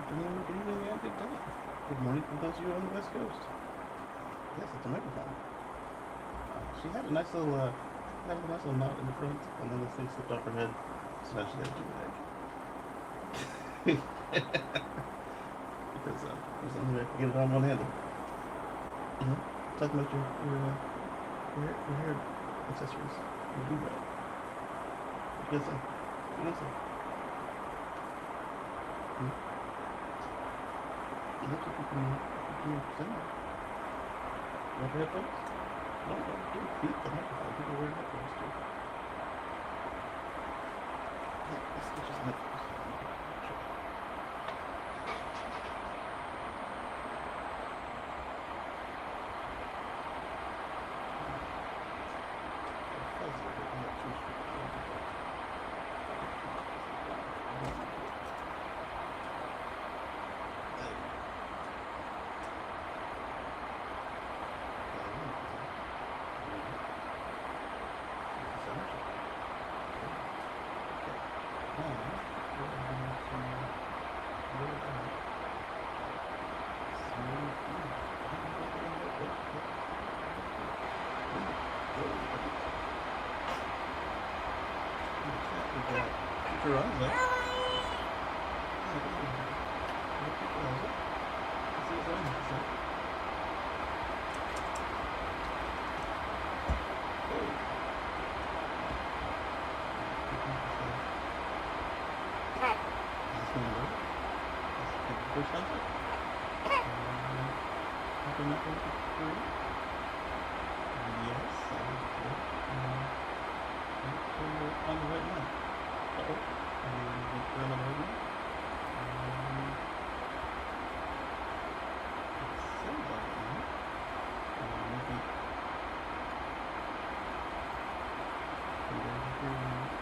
good evening, and good day. Good morning from those of you on the West Coast. Yes, it's a microphone. She had a nice little, knot in the front, and then this thing slipped off her head, so now she got a do rag. Because there's only way I can get it on one handle. Talking about your hair accessories, your do rag. What you gonna say? What you gonna say? Hmm? That's what you can say. Want your headphones? No, don't beat the microphone. People wear headphones too. Yeah, let's get you some headphones. Keep your eyes up.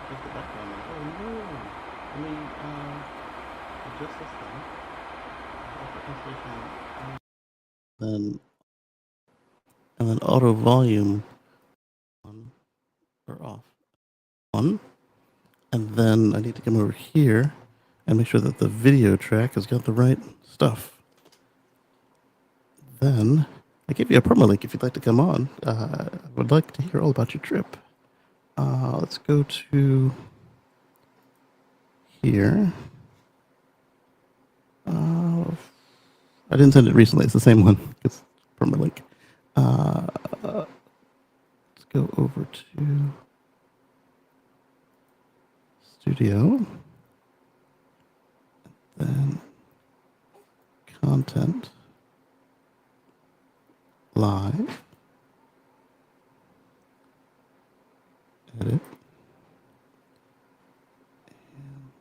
Just the background. Oh no! Let me adjust this thing. Then and then auto volume on or off. On. And then I need to come over here and make sure that the video track has got the right stuff. Then I gave you a promo link if you'd like to come on. I would like to hear all about your trip. Let's go to here. I didn't send it recently. It's the same one. It's promo link. Let's go over to Studio. Then Content. Live. Edit. And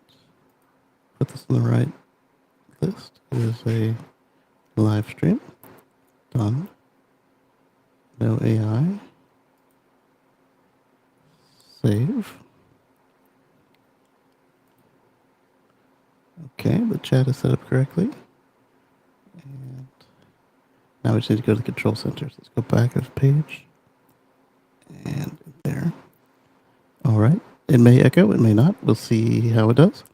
put this in the right list. It is a live stream. Done. No AI. Save. Okay, the chat is set up correctly. And now we just need to go to the control center. So let's go back of page. And there. All right. It may echo, it may not. We'll see how it does.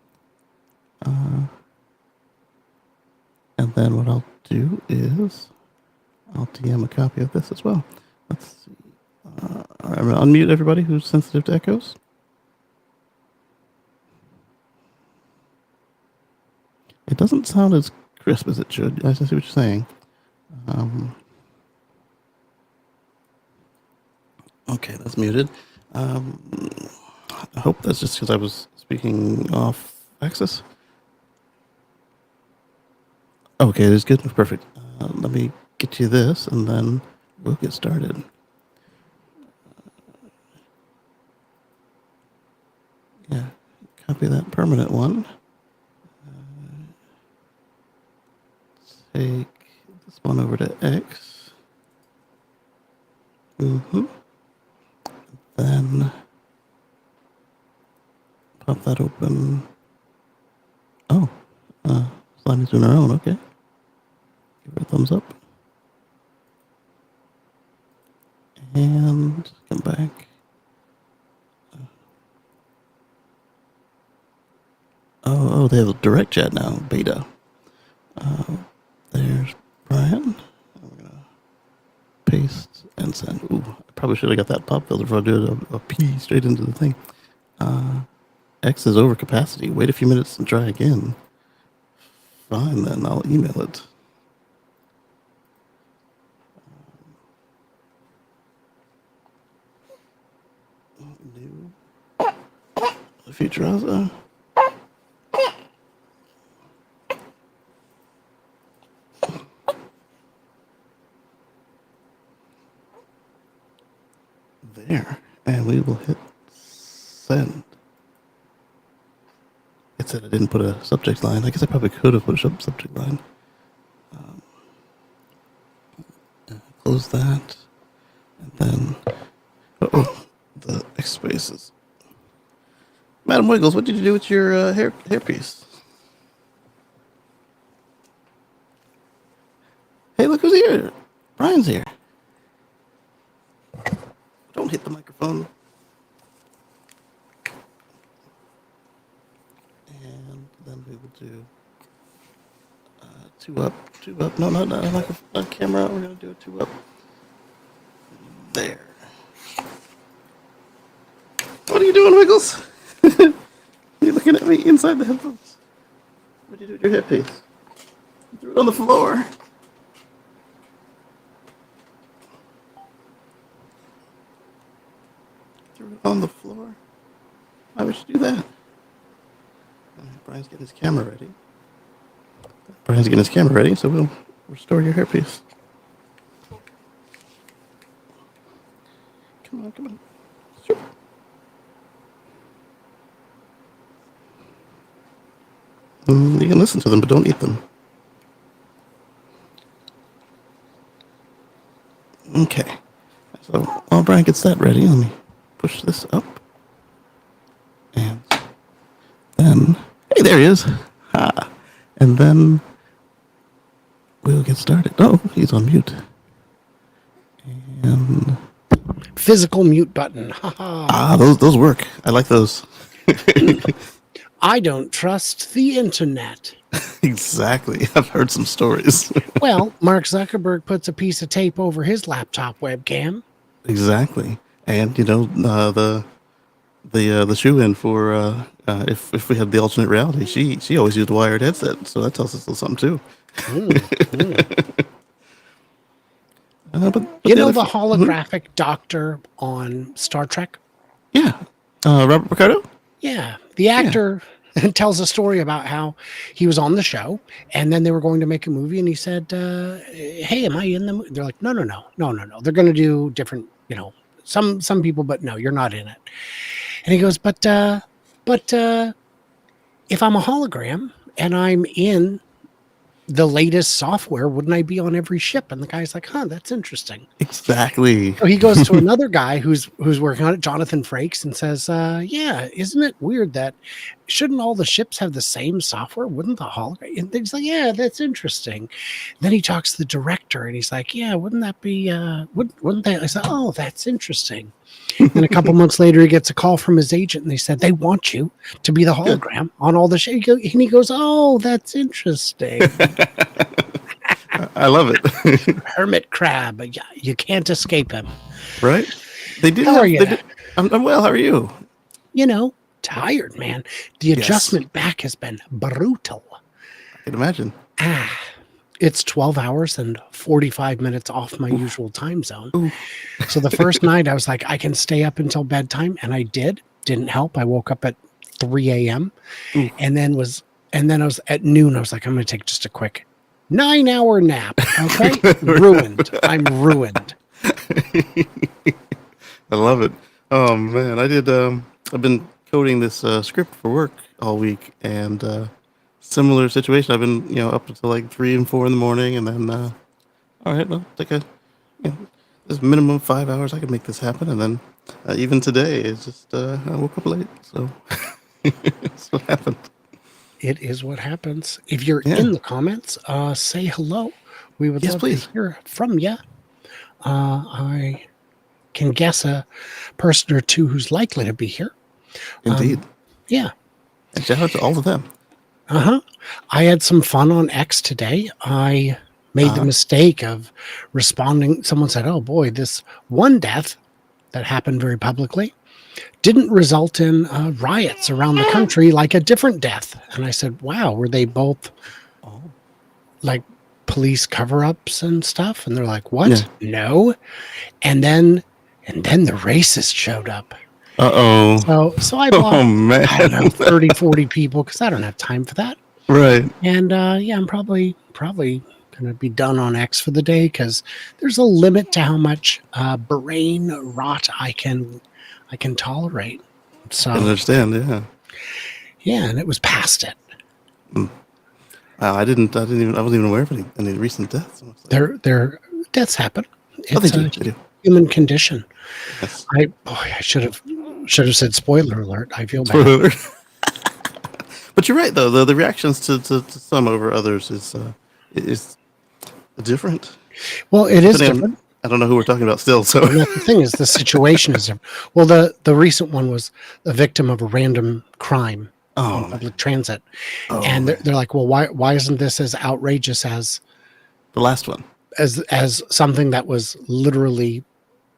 And then what I'll do is I'll DM a copy of this as well. Let's see. All right, I'm going to unmute everybody who's sensitive to echoes. It doesn't sound as crisp as it should. I see what you're saying. Okay, that's muted. I hope that's just because I was speaking off axis. Okay, it is good. Perfect. Let me get you this, and then we'll get started. Yeah, copy that permanent one. Take this one over to X. Then pop that open. Oh, Slimy's doing her own. Okay. Give her a thumbs up. And come back. Oh, they have a direct chat now, beta. probably should have got that pop filter before I do a pee straight into the thing. X is over capacity. Wait a few minutes and try again. Fine, then I'll email it. New Futurosa. There, and we will hit send. It said I didn't put a subject line. I guess I probably could have put a subject line. Close that, and then the X spaces. Madam Wiggles, what did you do with your hairpiece? Hey, look who's here! Brian's here. Don't hit the microphone. And then we will do two up. No, not camera. We're gonna do a 2 up. There. What are you doing, Wiggles? You're looking at me inside the headphones. What did you do with your headpiece? You threw it on the floor. Threw it on the floor? Why would you do that? Brian's getting his camera ready. So we'll restore your hairpiece. Come on. Sure. You can listen to them, but don't eat them. Okay. So while Brian gets that ready, let me push this up. And then, hey, there he is. Ha. And then we'll get started. Oh, he's on mute. And physical mute button. Those work. I like those. I don't trust the internet. Exactly. I've heard some stories. Well, Mark Zuckerberg puts a piece of tape over his laptop webcam. Exactly. And the shoe-in for if we had the alternate reality, she always used a wired headset, so that tells us a little something too. But you know the holographic doctor on Star Trek? Yeah. Robert Picardo? Yeah. The actor tells a story about how he was on the show and then they were going to make a movie and he said, hey, am I in the movie? They're like, no. They're going to do different, some people, but no, you're not in it. And he goes, but if I'm a hologram and I'm in the latest software, wouldn't I be on every ship? And the guy's like, that's interesting. Exactly. So he goes to another guy who's working on it, Jonathan Frakes, and says, yeah, isn't it weird that shouldn't all the ships have the same software? Wouldn't the hologram? And he's like, yeah, that's interesting. Then he talks to the director and he's like, yeah, wouldn't that be, wouldn't that? I said, oh, that's interesting. And a couple months later, he gets a call from his agent and they said, they want you to be the hologram on all the ships. And he goes, oh, that's interesting. I love it. Hermit crab. You can't escape him. Right? They did. How are you? I'm well. How are you? Tired, man. The adjustment back has been brutal. I can imagine. It's 12 hours and 45 minutes off my usual time zone. So the first night I was like, I can stay up until bedtime. And I did. Didn't help. I woke up at 3 a.m. And then I was at noon. I was like, I'm going to take just a quick 9-hour nap. Okay. Ruined. I'm ruined. I love it. Oh man. I did. I've been coding this script for work all week and, similar situation. I've been, up until like 3 and 4 in the morning, and then, all right, well, take this minimum 5 hours. I can make this happen, and then even today, it's just I woke up late, so that's what happened. It is what happens. If you're in the comments, say hello. We would love to hear from you. I can guess a person or two who's likely to be here. Indeed. Yeah. And shout out to all of them. I had some fun on X today. I made the mistake of responding. Someone said, oh boy, this one death that happened very publicly didn't result in riots around the country like a different death. And I said, wow, were they both Oh. like police cover-ups and stuff? And they're like, what? Yeah. No. And then the racists showed up. Uh-oh. So I Oh, blocked, man. I don't know, 30, 40 people because I don't have time for that. Right. And yeah, I'm probably going to be done on X for the day because there's a limit to how much brain rot I can tolerate. So I understand, yeah. yeah, and it was past it. Wow, I wasn't even aware of any recent deaths. Their deaths happen. Oh, they It's do. a They do. human condition. Yes. I should have said spoiler alert. I feel bad. Spoiler alert. But you're right, though. The reactions to some over others is different. Well, it is Depending different. I don't know who we're talking about still. So And that's the thing is the situation is different. Well, the recent one was a victim of a random crime on public transit, and they're like, well, why isn't this as outrageous as the last one? As something that was literally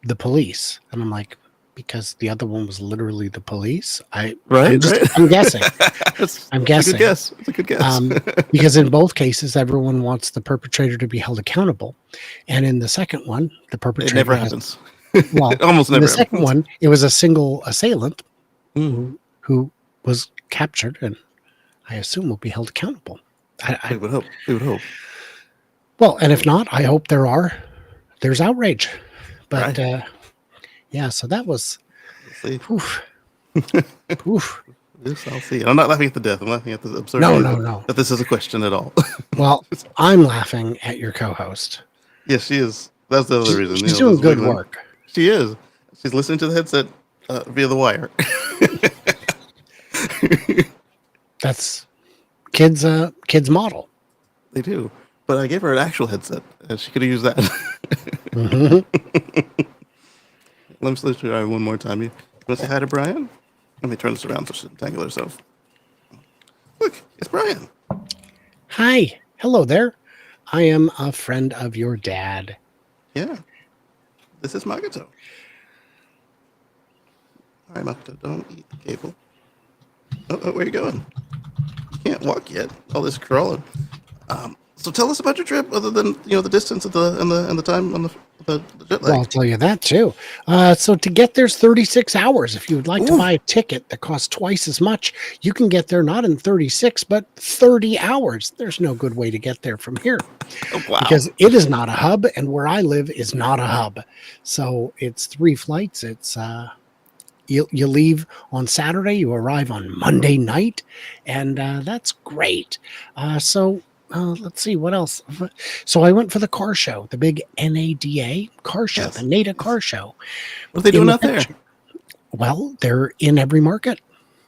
the police? And I'm like, because the other one was literally the police. I'm guessing. I'm guessing. It's a good guess. Because in both cases, everyone wants the perpetrator to be held accountable, and in the second one, the perpetrator It never happens. Well, it almost in never. The second one, it was a single assailant Mm-hmm. who was captured, and I assume will be held accountable. We would hope. We would hope. Well, and if not, I hope there's outrage. But Right. yeah, so that was. We'll see. Oof. Yes, I'll see. I'm not laughing at the death. I'm laughing at the absurdity. No. That this is a question at all. Well, I'm laughing at your co-host. Yes, she is. That's the other reason. She's doing good work. She is. She's listening to the headset via the wire. That's kids model. They do. But I gave her an actual headset, and she could have used that. Mm-hmm. Let me try one more time. You want to say hi to Brian? Let me turn this around so she doesn't tangle herself. Look, it's Brian. Hi. Hello there. I am a friend of your dad. Yeah. This is Magato. All right, Magato, don't eat the cable. Oh, where are you going? You can't walk yet. All this crawling. So tell us about your trip, other than the distance and the time on the jet lag. Well, I'll tell you that too. So to get there's 36 hours. If you would like to buy a ticket that costs twice as much, you can get there not in 36 but 30 hours. There's no good way to get there from here. Oh, wow. Because it is not a hub, and where I live is not a hub. So it's 3 flights. It's you leave on Saturday, you arrive on Monday night, and that's great. So let's see what else. So I went for the car show, the big NADA car show, the NADA car show. What are they doing out there? Well, they're in every market.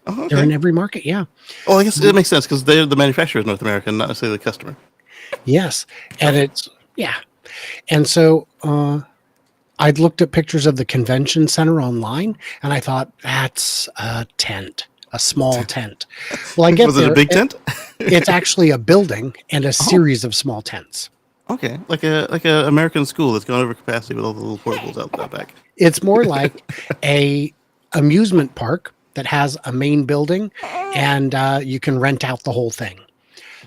Oh, okay. They're in every market, yeah. Oh, I guess it makes sense because they're the manufacturer is North American, not necessarily the customer. Yes, and it's and so I'd looked at pictures of the convention center online, and I thought that's a tent, a small tent. Well, I get Was it a big tent? It's actually a building and a series of small tents. Okay, like a American school that's gone over capacity with all the little portables out back. It's more like a amusement park that has a main building, and you can rent out the whole thing.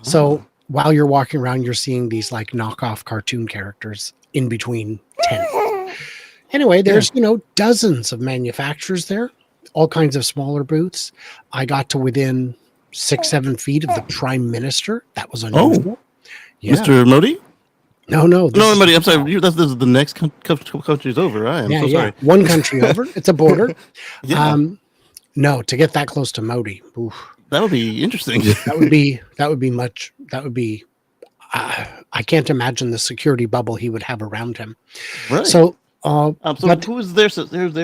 So while you're walking around, you're seeing these like knockoff cartoon characters in between tents. Anyway, there's dozens of manufacturers there, all kinds of smaller booths. I got to within 6-7 feet of the Prime Minister. That was unusual. Yeah. Mr. Modi? No, Modi. I'm sorry. This is the next country's over. I am so sorry. One country over. It's a border. Yeah. No, to get that close to Modi, oof. That would be interesting. That would be. I can't imagine the security bubble he would have around him. Right. So, but who is their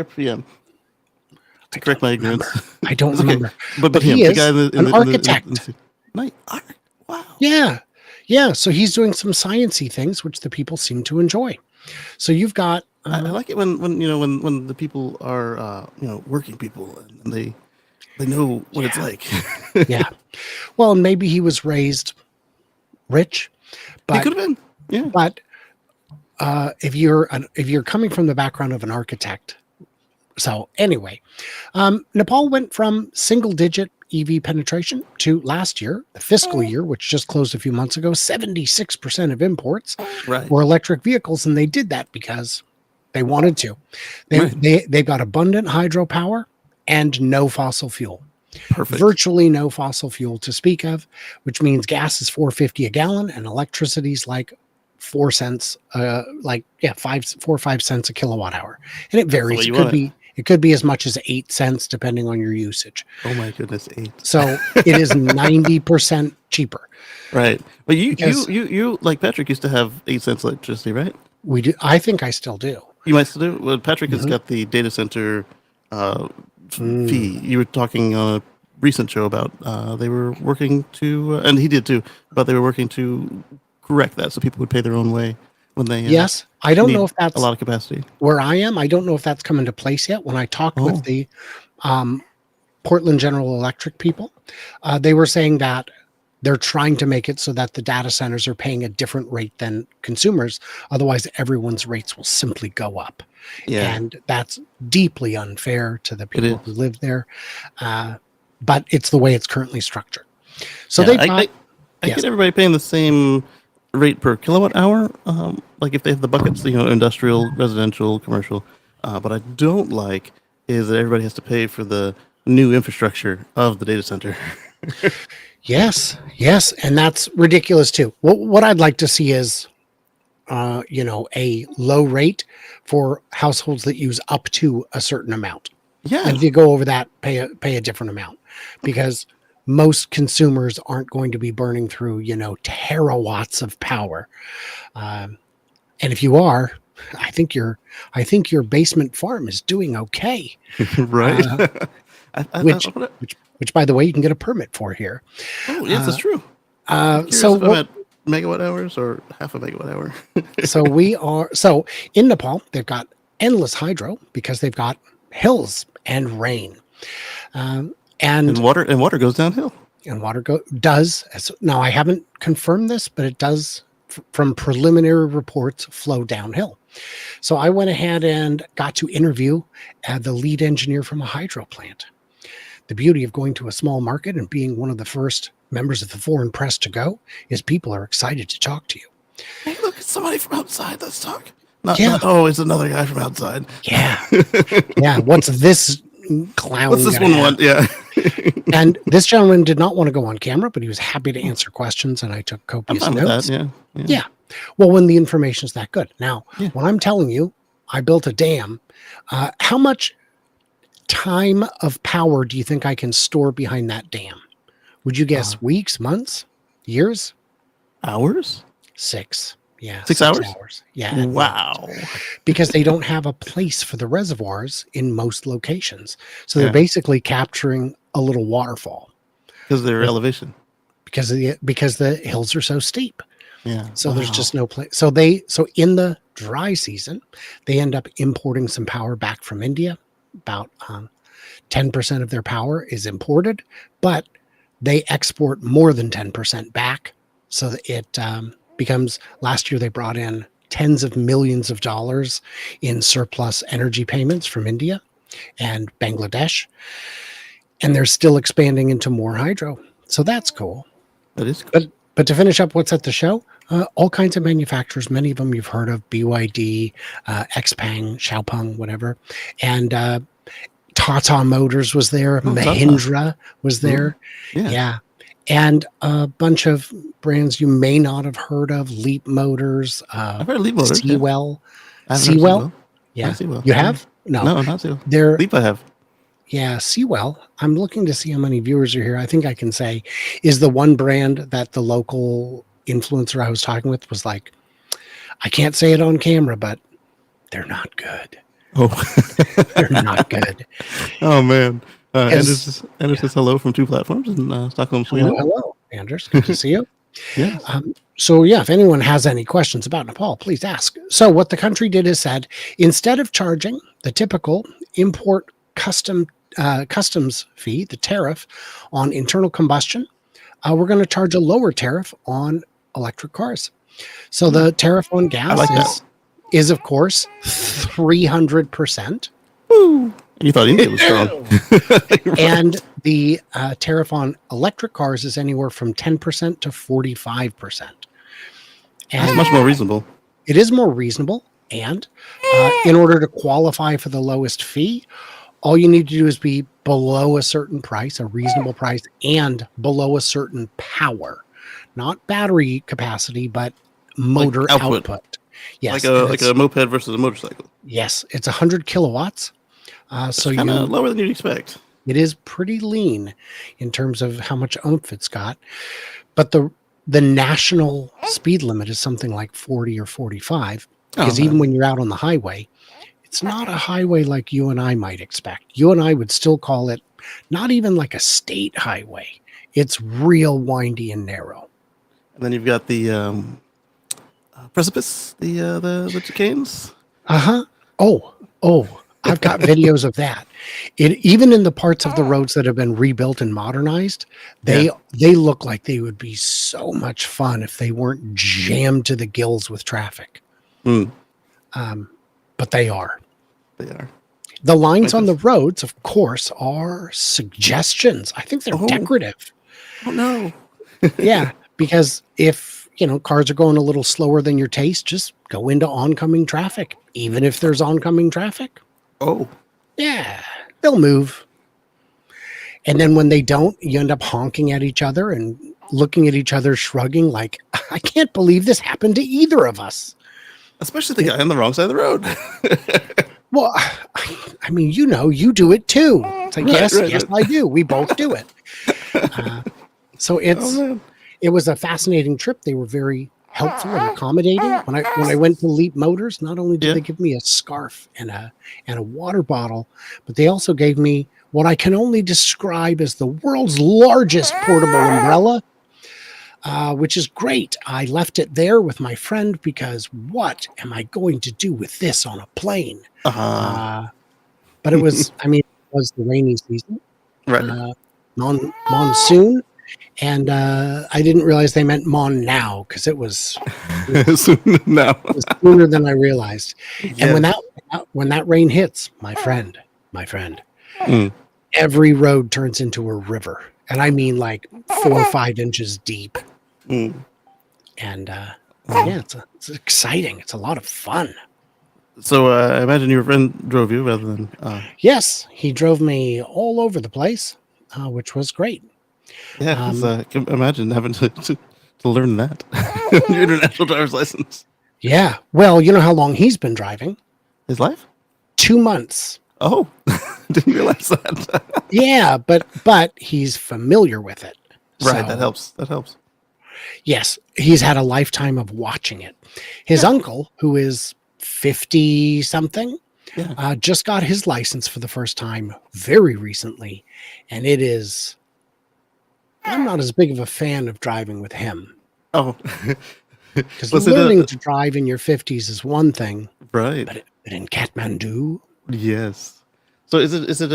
PM? To correct my ignorance. I don't remember. But he him, is the guy an architect. Wow. Yeah. So he's doing some sciencey things, which the people seem to enjoy. So you've got. I like it when the people are working people and they know what it's like. Yeah. Well, and maybe he was raised rich, but he could have been. Yeah. But if you're coming from the background of an architect, So anyway, Nepal went from single-digit EV penetration to last year, the fiscal year, which just closed a few months ago, 76% of imports Right. were electric vehicles, and they did that because they wanted to. Right. They've got abundant hydropower and no fossil fuel. Perfect. Virtually no fossil fuel to speak of, which means gas is $4.50 a gallon and electricity is like 4 cents, 4 or 5 cents a kilowatt hour, and it That's the way varies. you want it. It could be as much as 8 cents depending on your usage. Oh my goodness, 8. So it is 90% cheaper. Right. But Because you like Patrick used to have 8 cents electricity, right? we do. I think I still do. You might still do. Well, Patrick has Mhm. got the data center Mm. fee. You were talking on a recent show about they were working to, and he did too, but they were working to correct that so people would pay their own way when they Yes, I don't know need if a that's lot of capacity. where I am. I don't know if that's come into place yet. When I talked with Oh, the um, Portland General Electric people, they were saying that they're trying to make it so that the data centers are paying a different rate than consumers. Otherwise, everyone's rates will simply go up. yeah, And that's deeply unfair to the it is. people who live there. But it's the way it's currently structured. So Yeah, they've got, I yes, get everybody paying the same rate per kilowatt hour. Like if they have the buckets, industrial, residential, commercial. But I don't like is that everybody has to pay for the new infrastructure of the data center. yes. And that's ridiculous too. What I'd like to see is, a low rate for households that use up to a certain amount. Yeah. And if you go over that, pay a different amount, because most consumers aren't going to be burning through, terawatts of power. Um, and if you are, I think your basement farm is doing okay. Right. Uh, I which, wanna- which by the way, you can get a permit for here. oh, yes, that's Uh, true. I'm so curious if I'm what? at megawatt hours or half a megawatt hour. So in Nepal, they've got endless hydro because they've got hills and rain. Um, and And water goes downhill. and water does now. I haven't confirmed this, but it does from preliminary reports flow downhill. So I went ahead and got to interview the lead engineer from a hydro plant. The beauty of going to a small market and being one of the first members of the foreign press to go is people are excited to talk to you. Hey, look, it's somebody from outside. Let's talk. Yeah, Oh, it's another guy from outside. yeah. What's this clown What's this gonna one have? want? Yeah. And this gentleman did not want to go on camera, but he was happy to answer questions, and I took I'm copious fine with notes. that. Yeah. Yeah. Yeah. Well, when the information's that good. Now, Yeah. when I'm telling you I built a dam, how much time of power do you think I can store behind that dam? Would you Uh, guess weeks, months, years? hours? 6. Yeah, 6 hours? hours. Yeah, at most. Wow. Because they don't have a place for the reservoirs in most locations. So they're Yeah. basically capturing a little waterfall Because their with elevation. because the hills are so steep. Yeah. So there's Wow. just no place. So in the dry season, they end up importing some power back from India. About 10% of their power is imported, but they export more than 10% back. So that it becomes, last year they brought in tens of millions of dollars in surplus energy payments from India and Bangladesh. And they're still expanding into more hydro. So that's cool. That is cool. But to finish up what's at the show, all kinds of manufacturers, many of them you've heard of, BYD, XPeng, Xiaopeng, whatever. And Tata Motors was there. Oh, Tata. Mahindra was there. Yeah. Yeah. And a bunch of brands you may not have heard of, Leap Motors, I've heard of Leap Motors. Yeah. Seawell. I haven't heard of Seawell? Seawell. Yeah. Not Seawell. You have? No. No, not Seawell. They're, Leap I have. yeah, Seawell. I'm looking to see how many viewers are here. I think I can say is the one brand that the local influencer I was talking with was like, I can't say it on camera, but they're not good. Oh. They're not good. Oh, man. As- Anders says hello from 2 platforms in Stockholm, Sweden. Hello, Anders. Good to see you. Yeah. So yeah, if anyone has any questions about Nepal, please ask. So what the country did is said, instead of charging the typical import customs fee, the tariff on internal combustion, we're going to charge a lower tariff on electric cars. So the tariff on gas like that. is of course 300%. Woo. You thought India was strong. Right. And the tariff on electric cars is anywhere from 10% to 45%. That's And much more reasonable. it is more reasonable. And in order to qualify for the lowest fee, all you need to do is be below a certain price, a reasonable price, and below a certain power, not battery capacity, but motor Like output. Yes, Like a moped versus a motorcycle. yes, it's 100 kilowatts. So Kind of lower than you'd expect. it is pretty lean in terms of how much oomph it's got, but the national speed limit is something like 40 or 45. Because even when you're out on the highway, it's not a highway like you and I might expect. You and I would still call it not even like a state highway. It's real windy and narrow. And then you've got the precipice, the chicanes. Oh, I've got videos of that. Even in the parts of the roads that have been rebuilt and modernized, they look like they would be so much fun if they weren't jammed to the gills with traffic. But they are. They are. The lines on the roads, of course, are suggestions. I think they're decorative. Oh no. Yeah, because if cars are going a little slower than your taste, just go into oncoming traffic, even if there's oncoming traffic. Oh. Yeah, they'll move. And then when they don't, you end up honking at each other and looking at each other, shrugging like, I can't believe this happened to either of us. Especially the guy on the wrong side of the road. Well, I mean, you do it too. It's like, yes, I do. We both do it. So it was a fascinating trip. They were very helpful and accommodating. When I went to Leap Motors, not only did they give me a scarf and a water bottle, but they also gave me what I can only describe as the world's largest portable umbrella, which is great. I left it there with my friend because what am I going to do with this on a plane? But it was, it was the rainy season, Right. monsoon. And I didn't realize they meant now because it was sooner than I realized. Yeah. And when that rain hits, my friend, every road turns into a river. And I mean like 4 or 5 inches deep. And it's exciting. It's a lot of fun. So I imagine your friend drove you rather than... Yes, he drove me all over the place, which was great. Yeah, I can imagine having to learn that. Your international driver's license. Yeah. Well, you know how long he's been driving? His life? 2 months. Oh, didn't realize that. Yeah, but he's familiar with it. Right, So, that helps. yes, he's had a lifetime of watching it. His uncle, who is 50 something, just got his license for the first time very recently. And it is... I'm not as big of a fan of driving with him. Oh. Because learning to drive in your 50s is one thing. Right. But in Kathmandu? Yes. So is it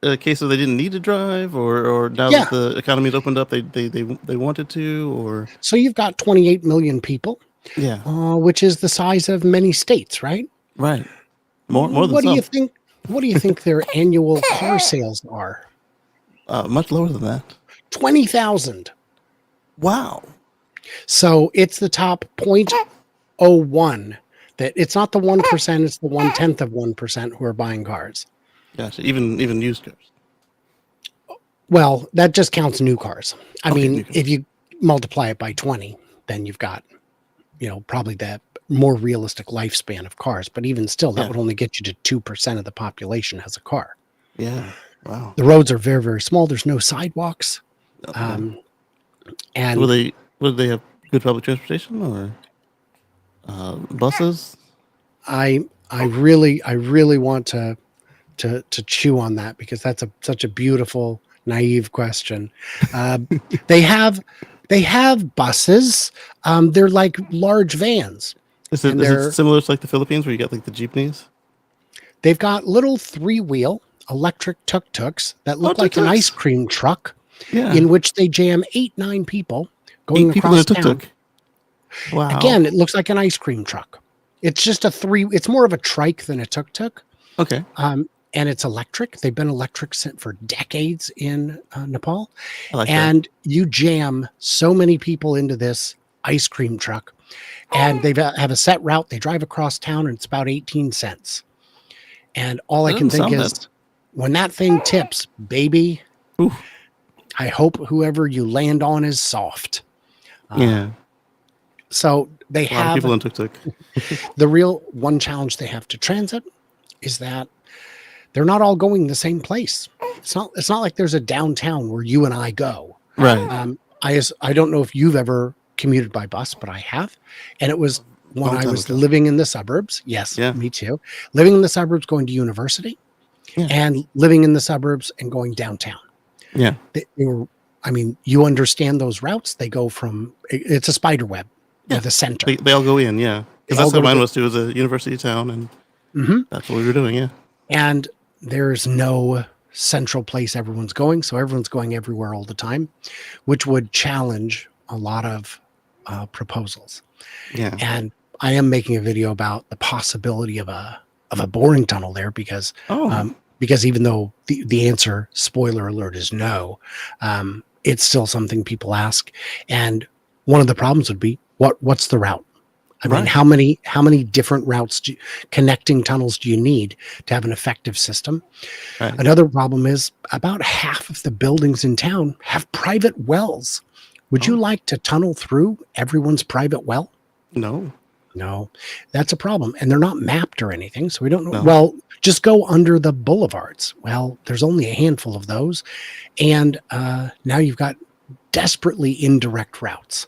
a case of they didn't need to drive or now that the economy's opened up, they wanted to, or? So you've got 28 million people. Yeah. Which is the size of many states, right? Right. More than what some. What do you think their annual car sales are? Much lower than that. 20,000. Wow. So it's the top 0.01. That it's not the 1%, it's the 1/10 of 1% who are buying cars. Gotcha. Even used cars. Well, that just counts new cars. I mean, if you multiply it by 20, then you've got, probably the more realistic lifespan of cars. But even still, that would only get you to 2% of the population has a car. Yeah. Wow. The roads are very, very small. There's no sidewalks. And will they have good public transportation or buses? I really want to chew on that because that's such a beautiful, naive question. They have buses. They're like large vans. Is it similar to like the Philippines where you got like the jeepneys? They've got little 3-wheel electric tuk-tuks that look like an ice cream truck in which they jam 8-9 people going across town. Wow. Again, it looks like an ice cream truck. It's just it's more of a trike than a tuk-tuk. Okay. and it's electric. They've been electric for decades in Nepal. I like that. And you jam so many people into this ice cream truck, and they have a set route. They drive across town, and it's about 18 cents. And all I That can doesn't think sound is, when that thing tips, baby, Ooh. I hope whoever you land on is soft. Yeah. So they A lot of have people in tuk-tuk. the real one challenge they have to transit is that they're not all going the same place. It's not like there's a downtown where you and I go. Right. I don't know if you've ever commuted by bus, but I have, and it was when Long I time was ago. living in the suburbs. Yes, Yeah. me too. Living in the suburbs, going to university, Yeah. and living in the suburbs and going downtown. Yeah. They were, I mean, you understand those routes. They go from, it's a spider web Yeah. with a center. They all go in, yeah. Because They all that's how go to mine the- was too. It was a university town, and Mhm. that's what we were doing, yeah. And there's no central place everyone's going. So everyone's going everywhere all the time, which would challenge a lot of proposals. Yeah. And I am making a video about the possibility of a boring tunnel there because Oh. even though the answer, spoiler alert, is no, it's still something people ask. And one of the problems would be what's the route? I mean, Right. how many different routes connecting tunnels do you need to have an effective system? Right. Another problem is about half of the buildings in town have private wells. Would you Oh. like to tunnel through everyone's private well? No. No, that's a problem. And they're not mapped or anything. So we don't know. No. Well, just go under the boulevards. Well, there's only a handful of those. And now you've got desperately indirect routes.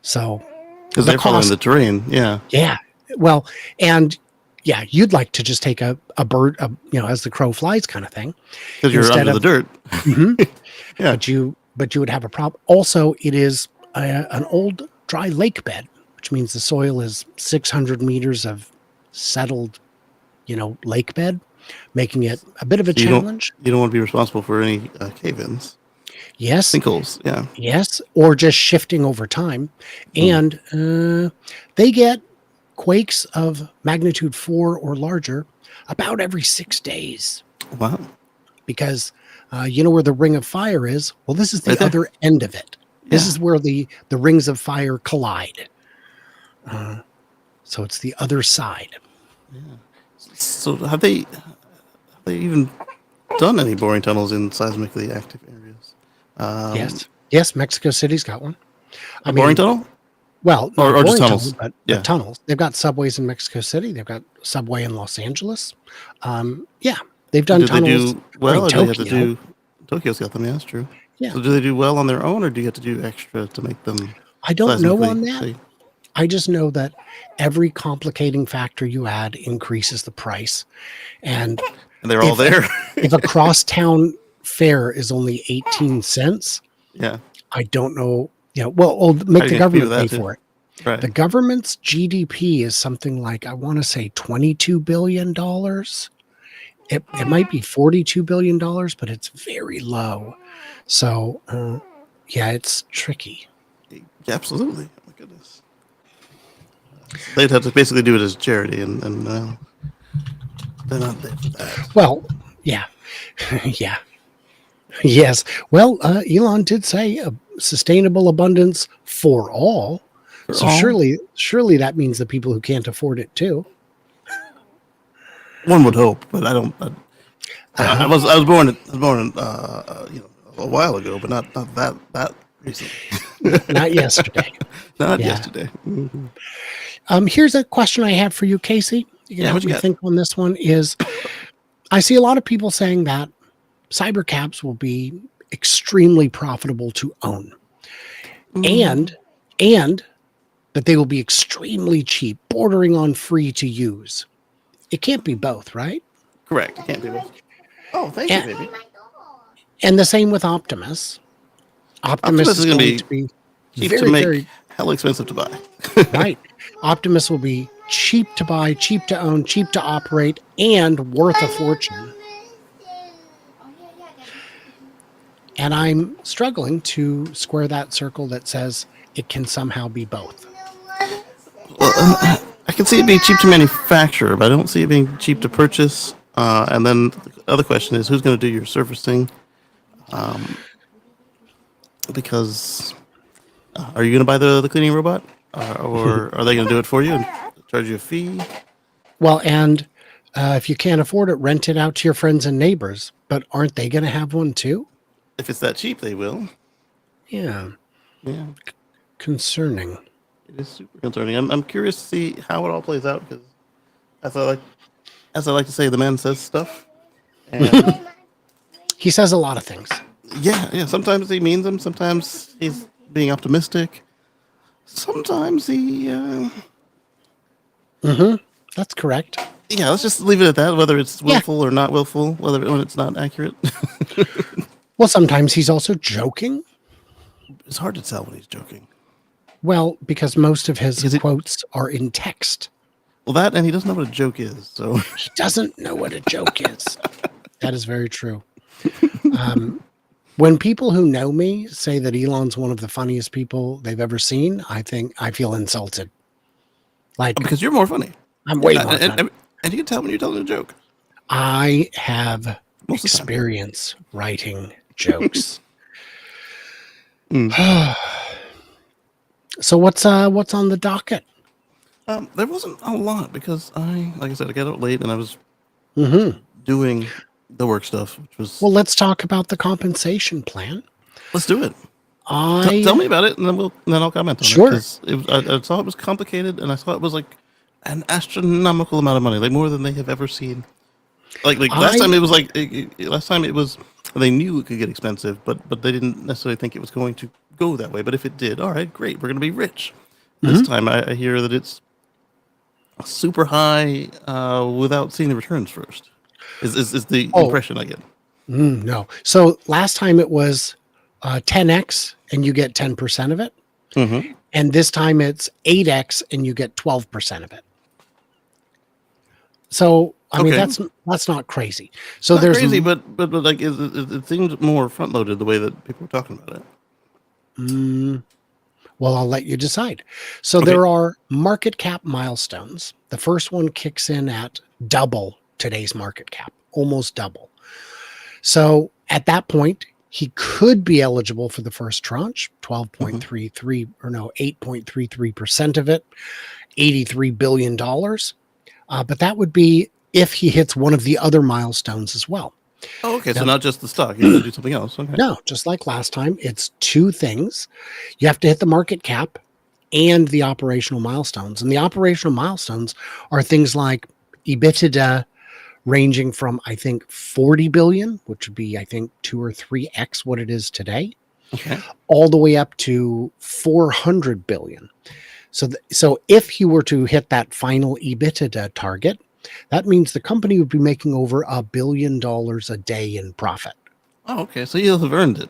So Because the they're following cost, the terrain, yeah. yeah. Well, and yeah, you'd like to just take a bird, as the crow flies kind of thing. Because you're Instead under of- the dirt. Mhm. Yeah. But you would have a problem. Also, it is an old dry lake bed, which means the soil is 600 meters of settled, lake bed, making it a bit of a So challenge. You don't want to be responsible for any cave-ins. Yes, Sinkholes, yeah. yes, or just shifting over time. Mm. And they get quakes of magnitude 4 or larger about every 6 days. Wow. Because where the ring of fire is? Well, this is the Right there. other end of it. This Yeah. is where the rings of fire collide. So it's the other side. So have they even done any boring tunnels in seismically active areas? Yes, Mexico City's got one. A boring tunnel? Well, not Or a just boring tunnels? tunnel, but Yeah. tunnels. They've got subways in Mexico City. They've got subway in Los Angeles. Yeah, they've done Do they tunnels. do well, or do they have to Tokyo. do... Tokyo's got them, yeah, that's true. Yeah. So do they do well on their own, or do you have to do extra to make them I don't know seismically on that. safe? I just know that every complicating factor you add increases the price. And And they're all there? if a crosstown fare is only 18 cents, Yeah, I don't know. We'll make How do the you compete government with pay that, too? for it. right. The government's GDP is something like, I want to say $22 billion. It might be $42 billion, but it's very low. So, yeah, it's tricky. Yeah, absolutely. Oh my goodness. They'd have to basically do it as charity, and they're not there for that. Well, yeah. Yeah. Yes. Well, Elon did say sustainable abundance for all. For So all? surely that means the people who can't afford it too. One would hope, but I don't. I was born a while ago, but not that recently. Not yesterday. Not Yeah. yesterday. Mhm. Here's a question I have for you, Casey. You can Yeah, help what you me got? think on this one. Is I see a lot of people saying that cybercabs will be extremely profitable to own, and that they will be extremely cheap, bordering on free to use. It can't be both, right? Correct. It can't be both. Oh, thank And- you, baby. And the same with Optimus. Optimus is gonna going to be Cheap very, to make, very hella expensive to buy. right. Optimus will be cheap to buy, cheap to own, cheap to operate, and worth a fortune. And I'm struggling to square that circle that says it can somehow be both. Well, I can see it being cheap to manufacture, but I don't see it being cheap to purchase And then the other question is, who's going to do your servicing? Because are you going to buy the cleaning robot, or are they going to do it for you and charge you a fee? Well, and if you can't afford it, rent it out to your friends and neighbors. But aren't they going to have one too? If it's that cheap, they will. Yeah, Yeah, concerning. it is super concerning. I'm curious to see how it all plays out because, as I like as I like to say, the man says stuff, and He says a lot of things. yeah. Sometimes he means them. Sometimes he's being optimistic. Sometimes he, That's correct. yeah. Let's just leave it at that. Whether it's Yeah. willful or not willful, when it's not accurate, Well, sometimes he's also joking. it's hard to tell when he's joking. Well, because most of his Because it- quotes are in text. Well, that and he doesn't know what a joke is. So He doesn't know what a joke is. That is very true. When people who know me say that Elon's one of the funniest people they've ever seen, I feel insulted. Like because you're more funny, I'm way and, more and, funny. and, and you can tell when you're telling a joke. I have Most of the time. experience writing jokes. So what's on the docket? There wasn't a lot because like I said, I got out late and I was doing the work stuff, which was Well, let's talk about the compensation plan. let's do it. I Tell me about it, and then I'll comment on Sure. it. 'Cause I saw it was complicated, and I saw it was like an astronomical amount of money, like more than they have ever seen. Like last time it was like last time it was they knew it could get expensive, but they didn't necessarily think it was going to go that way. But if it did, all right, great, we're going to be rich. This time I hear that it's super high without seeing the returns first. Is the impression I get? No. So last time it was 10x and you get 10% of it. And this time it's 8x and you get 12% of it. So I mean Okay. that's not crazy. So Not there's crazy, but like it seems more front loaded the way that people are talking about it. well, I'll let you decide. So Okay. there are market cap milestones. The first one kicks in at double today's market cap, almost double. So at that point, he could be eligible for the first tranche, 12.33 or no, 8.33% of it, $83 billion. But that would be if he hits one of the other milestones as well. Oh, okay. So Now- not just the stock, you have to do something else. Okay. No, just like last time, it's two things. You have to hit the market cap and the operational milestones. And the operational milestones are things like EBITDA ranging from, I think, 40 billion, which would be, I think, 2 or 3x what it is today, Okay. all the way up to 400 billion. So if he were to hit that final EBITDA target, that means the company would be making over $1 billion a day in profit. Oh, okay. So you'll have earned it.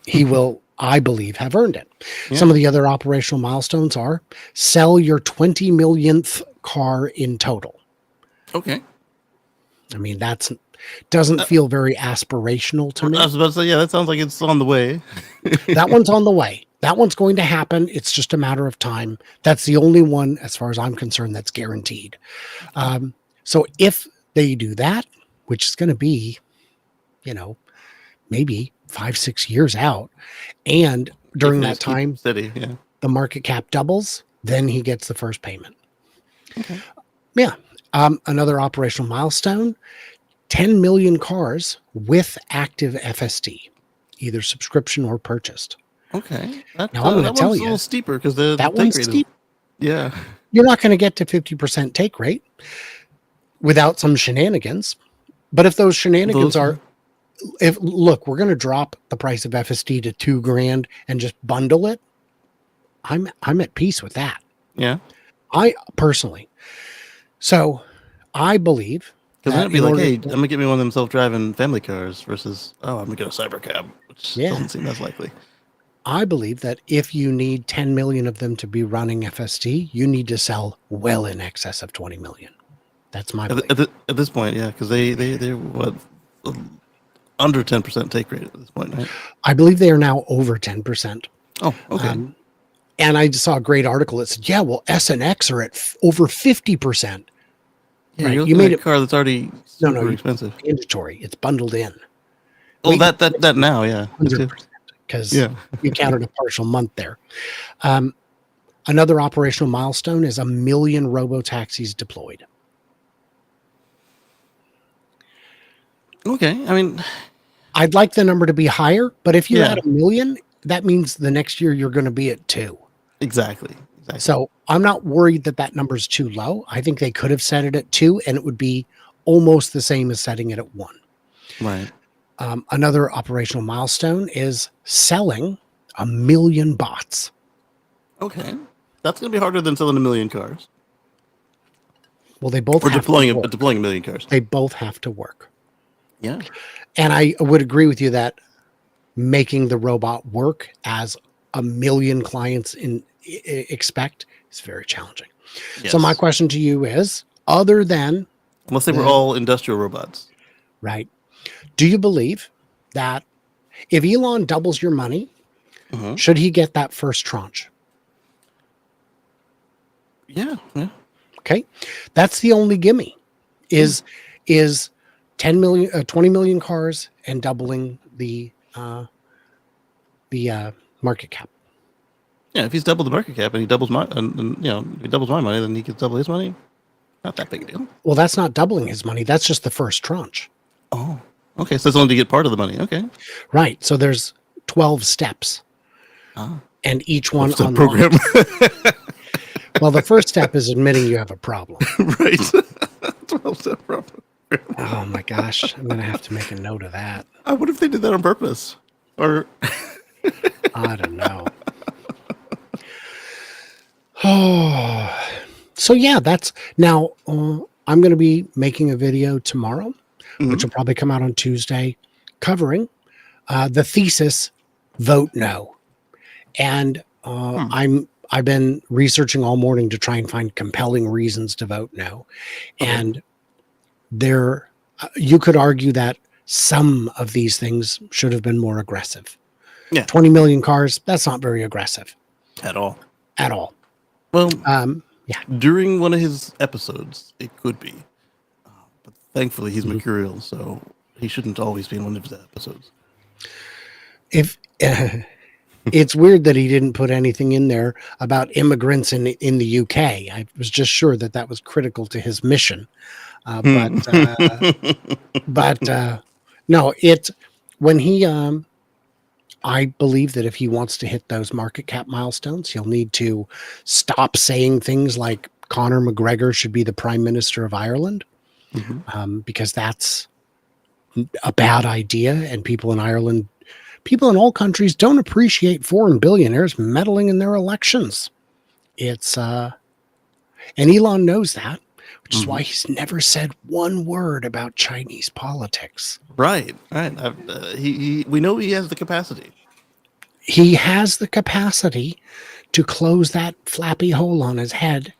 He will, I believe, have earned it. Yeah. Some of the other operational milestones are sell your 20 millionth car in total. Okay. I mean, that's doesn't feel very aspirational to me. I was about to say, yeah, that sounds like it's on the way. That one's on the way. That one's going to happen. It's just a matter of time. That's the only one, as far as I'm concerned, that's guaranteed. So if they do that, which is going to be, maybe 5-6 years out, and during If they that just keep time, steady. Yeah. the market cap doubles, then he gets the first payment. Okay. Yeah. Another operational milestone, 10 million cars with active FSD, either subscription or purchased. Okay. That, Now, I'm gonna that tell one's you, a little steeper because the that take one's rate steep. Yeah. You're not going to get to 50% take rate without some shenanigans. But if those shenanigans Those- look, we're going to drop the price of FSD to $2,000 and just bundle it. I'm at peace with that. Yeah. I personally. So I believe Because then that it'd be in like, order hey, to- I'm gonna get me one of them self-driving family cars versus, oh, I'm gonna get a cyber cab, which Yeah. doesn't seem as likely. I believe that if you need 10 million of them to be running FSD, you need to sell well in excess of 20 million. That's my belief. At this point, yeah, because they're what under 10% take rate at this point, right? I believe they are now over 10%. Oh, okay. And I just saw a great article that said, yeah, well, S and X are at over 50%. Yeah, right? you're You looking made at a it car that's already no, super you expensive. mandatory. It's bundled in. Oh, We that now, yeah, that too. 100% because Yeah. you counted a partial month there. Um, Another operational milestone is 1 million robo-taxis deployed. Okay, I mean, I'd like the number to be higher, but if you're yeah, at 1 million, that means the next year you're going to be at 2. exactly. So I'm not worried that that number's too low. I think they could have set it at 2 and it would be almost the same as setting it at 1. Right. Another operational milestone is selling 1 million bots. Okay, that's gonna be harder than selling 1 million cars Well, they both or have to work. deploying 1 million cars. They both have to work. Yeah. And I would agree with you that making the robot work as 1 million clients expect is very challenging. Yes. So my question to you is, other than Unless they were all industrial robots. right, do you believe that if Elon doubles your money, Mm-hmm. should he get that first tranche? Yeah. Yeah. Okay, that's the only gimme. Is 10 million, 20 million cars and doubling the market cap. Yeah. If he's doubled the market cap and he doubles and if he doubles my money, then he could double his money. Not that big a deal. Well, that's not doubling his money. That's just the first tranche. Oh. Okay. So it's only to get part of the money. Okay. Right. So there's 12 steps. Ah. And each one Step unlocks. program. Well, the first step is admitting you have a problem. Right. 12-step problem. Oh my gosh. I'm going to have to make a note of that. I wonder if they did that on purpose. Or I don't know. Oh, so yeah, that's now. I'm going to be making a video tomorrow, which will probably come out on Tuesday, covering the thesis "Vote No," and I've been researching all morning to try and find compelling reasons to vote no, and there you could argue that some of these things should have been more aggressive. Yeah. 20 million cars, that's not very aggressive At all. at all. Well, Yeah. during one of his episodes, it could be. But thankfully, he's mercurial, so he shouldn't always be in one of his episodes. If it's weird that he didn't put anything in there about immigrants in the UK. I was just sure that that was critical to his mission. But no, it's when he I believe that if he wants to hit those market cap milestones, he'll need to stop saying things like Conor McGregor should be the Prime Minister of Ireland, because that's a bad idea. And people in Ireland, people in all countries don't appreciate foreign billionaires meddling in their elections. It's and Elon knows that, which is why he's never said one word about Chinese politics. Right. We know he has the capacity. He has the capacity to close that flappy hole on his head,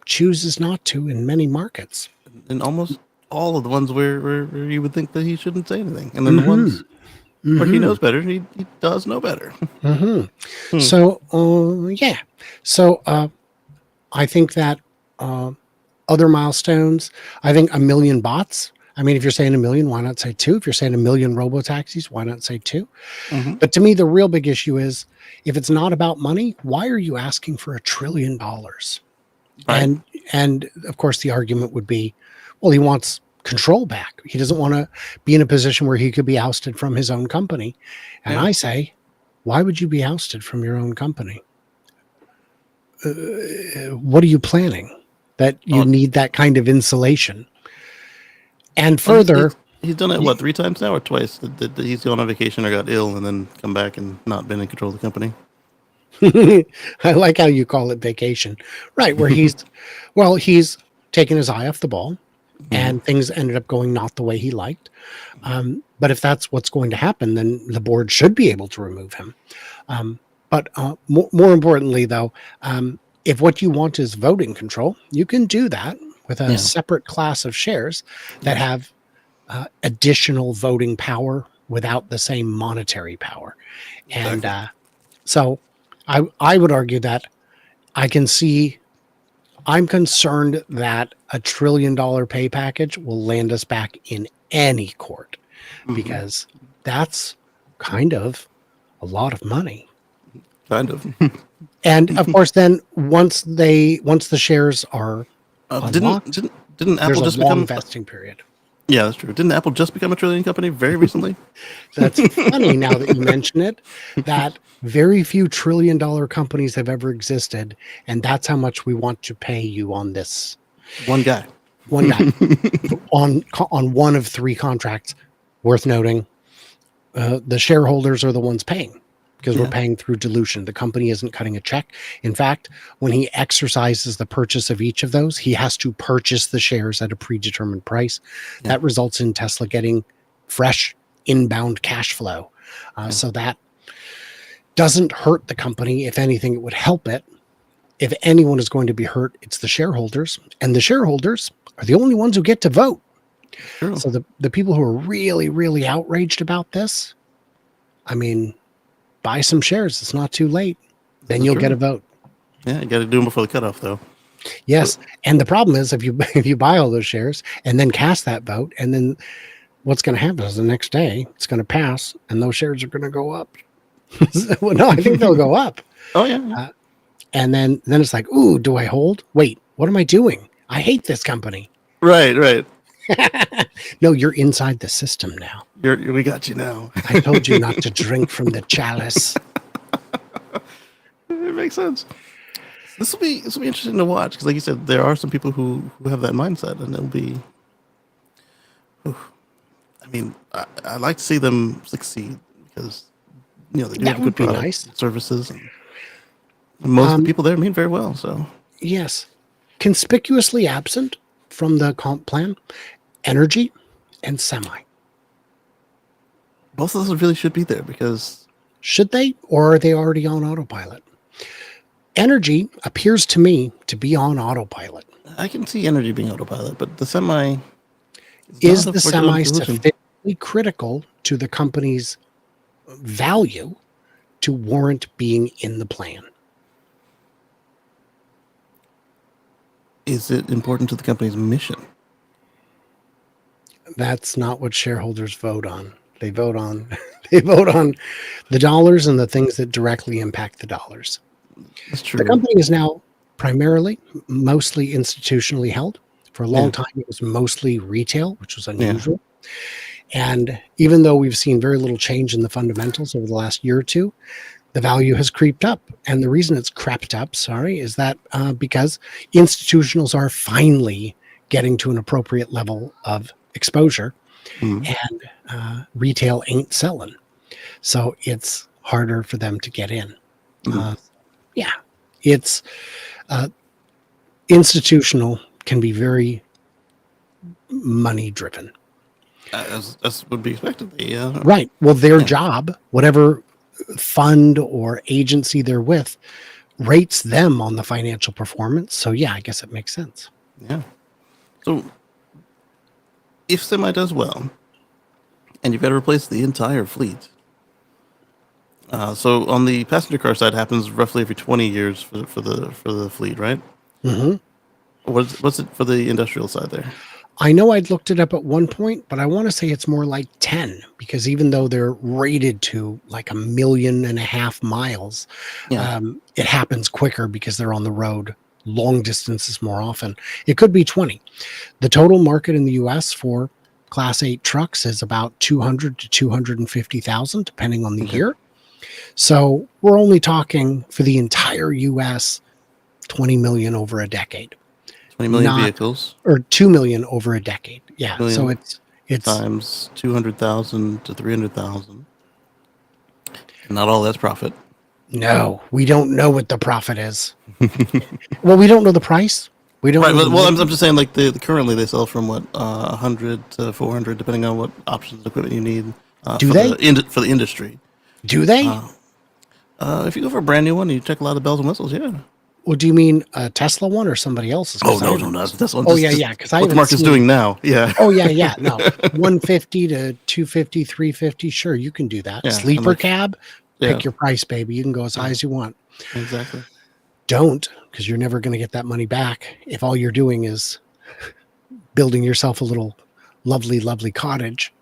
chooses not to in many markets. And almost all of the ones where you would think that he shouldn't say anything. And then the ones where he knows better, he does know better. So, yeah. So, I think that other milestones, I think 1 million bots. I mean, if you're saying 1 million, why not say 2? If you're saying 1 million robo-taxis, why not say 2? But to me, the real big issue is if it's not about money, why are you asking for $1 trillion? Right. And of course, the argument would be, well, he wants control back. He doesn't want to be in a position where he could be ousted from his own company. And I say, why would you be ousted from your own company? What are you planning? That you need that kind of insulation. And further, he's done it what, 3 times now or twice? That he's gone on vacation or got ill and then come back and not been in control of the company. I like how you call it vacation, right? Where he's taken his eye off the ball, and things ended up going not the way he liked. But if that's what's going to happen, then the board should be able to remove him. But more importantly, though, if what you want is voting control, you can do that with a separate class of shares that have additional voting power without the same monetary power. And so I would argue that I can see I'm concerned that a $1 trillion pay package will land us back in any court because that's kind of a lot of money. Kind of. And of course, then once the shares are Didn't unlocked, didn't didn't there's Apple a just long become? vesting period. Yeah, that's true. Didn't Apple just become a trillion company very recently? That's funny now that you mention it, that very few $1 trillion companies have ever existed. And that's how much we want to pay you on this One guy. one guy on one of 3 contracts. Worth noting, the shareholders are the ones paying because we're Yeah. paying through dilution. The company isn't cutting a check. In fact, when he exercises the purchase of each of those, he has to purchase the shares at a predetermined price. Yeah. That results in Tesla getting fresh inbound cash flow. Yeah. So that doesn't hurt the company. If anything, it would help it. If anyone is going to be hurt, it's the shareholders. And the shareholders are the only ones who get to vote. True. So the people who are really, really outraged about this, I mean, buy some shares. It's not too late. Then That's you'll true. get a vote. Yeah, you got to do them before the cutoff, though. Yes. And the problem is if you buy all those shares and then cast that vote, and then what's going to happen is the next day it's going to pass and those shares are going to go up. Well, no, I think they'll go up. Oh yeah. And then it's like, ooh, do I hold? Wait, what am I doing? I hate this company. Right. No, you're inside the system now. We got you now. I told you not to drink from the chalice. It makes sense. This will be interesting to watch because, like you said, there are some people who have that mindset, and it'll be. I mean, I like to see them succeed because they do That have good would be products, nice. and services, and most of the people there mean very well. So Yes. Conspicuously absent from the comp plan, energy and semi. both of those really should be there because Should they, or are they already on autopilot? Energy appears to me to be on autopilot. I can see energy being autopilot, but the semi Is not the a semi solution. sufficiently critical to the company's value to warrant being in the plan? Is it important to the company's mission? That's not what shareholders vote on. They vote on the dollars and the things that directly impact the dollars. That's The true. company is now primarily mostly institutionally held. For a long Yeah. time, it was mostly retail, which was unusual. And even though we've seen very little change in the fundamentals over the last year or two, the value has creeped up. And the reason it's crept up, is that because institutionals are finally getting to an appropriate level of exposure, Mhm. and retail ain't selling. So it's harder for them to get in. Mhm. Yeah, it's institutional can be very money driven. As would be expected. Right. Well, their Yeah. job, whatever fund or agency they're with, rates them on the financial performance. So yeah, I guess it makes sense. Yeah. So if semi does well, and you've got to replace the entire fleet. So on the passenger car side, happens roughly every 20 years for the fleet, right? Hmm. What's it for the industrial side there? I know I'd looked it up at one point, but I want to say it's more like 10 because even though they're rated to like 1.5 million miles, Yeah. it happens quicker because they're on the road long distances more often. It could be 20. The total market in the US for Class 8 trucks is about 200 to 250,000, depending on the Okay. year. So we're only talking for the entire US, 20 million over a decade. 20 million Not vehicles. or 2 million over a decade. Yeah. So Million it's times 200,000 to 300,000. Not all that's profit. no, we don't know what the profit is. Well, we don't know the price. We don't Right. know. Well, I'm just saying, like currently they sell from what 100 to 400, depending on what options and equipment you need. Do for they? for the industry? Do they? If you go for a brand new one, you check a lot of bells and whistles. Yeah. Well, do you mean a Tesla one or somebody else's? Oh no, not this one. Oh yeah. Because I what the haven't market's seen. doing now. Yeah. Oh yeah. No, 150 to 250, 350. Sure, you can do that. Yeah, Sleeper and cab. Yeah. Pick your price, baby. You can go as high as you want. Exactly. Don't, because you're never going to get that money back if all you're doing is building yourself a little lovely, lovely cottage.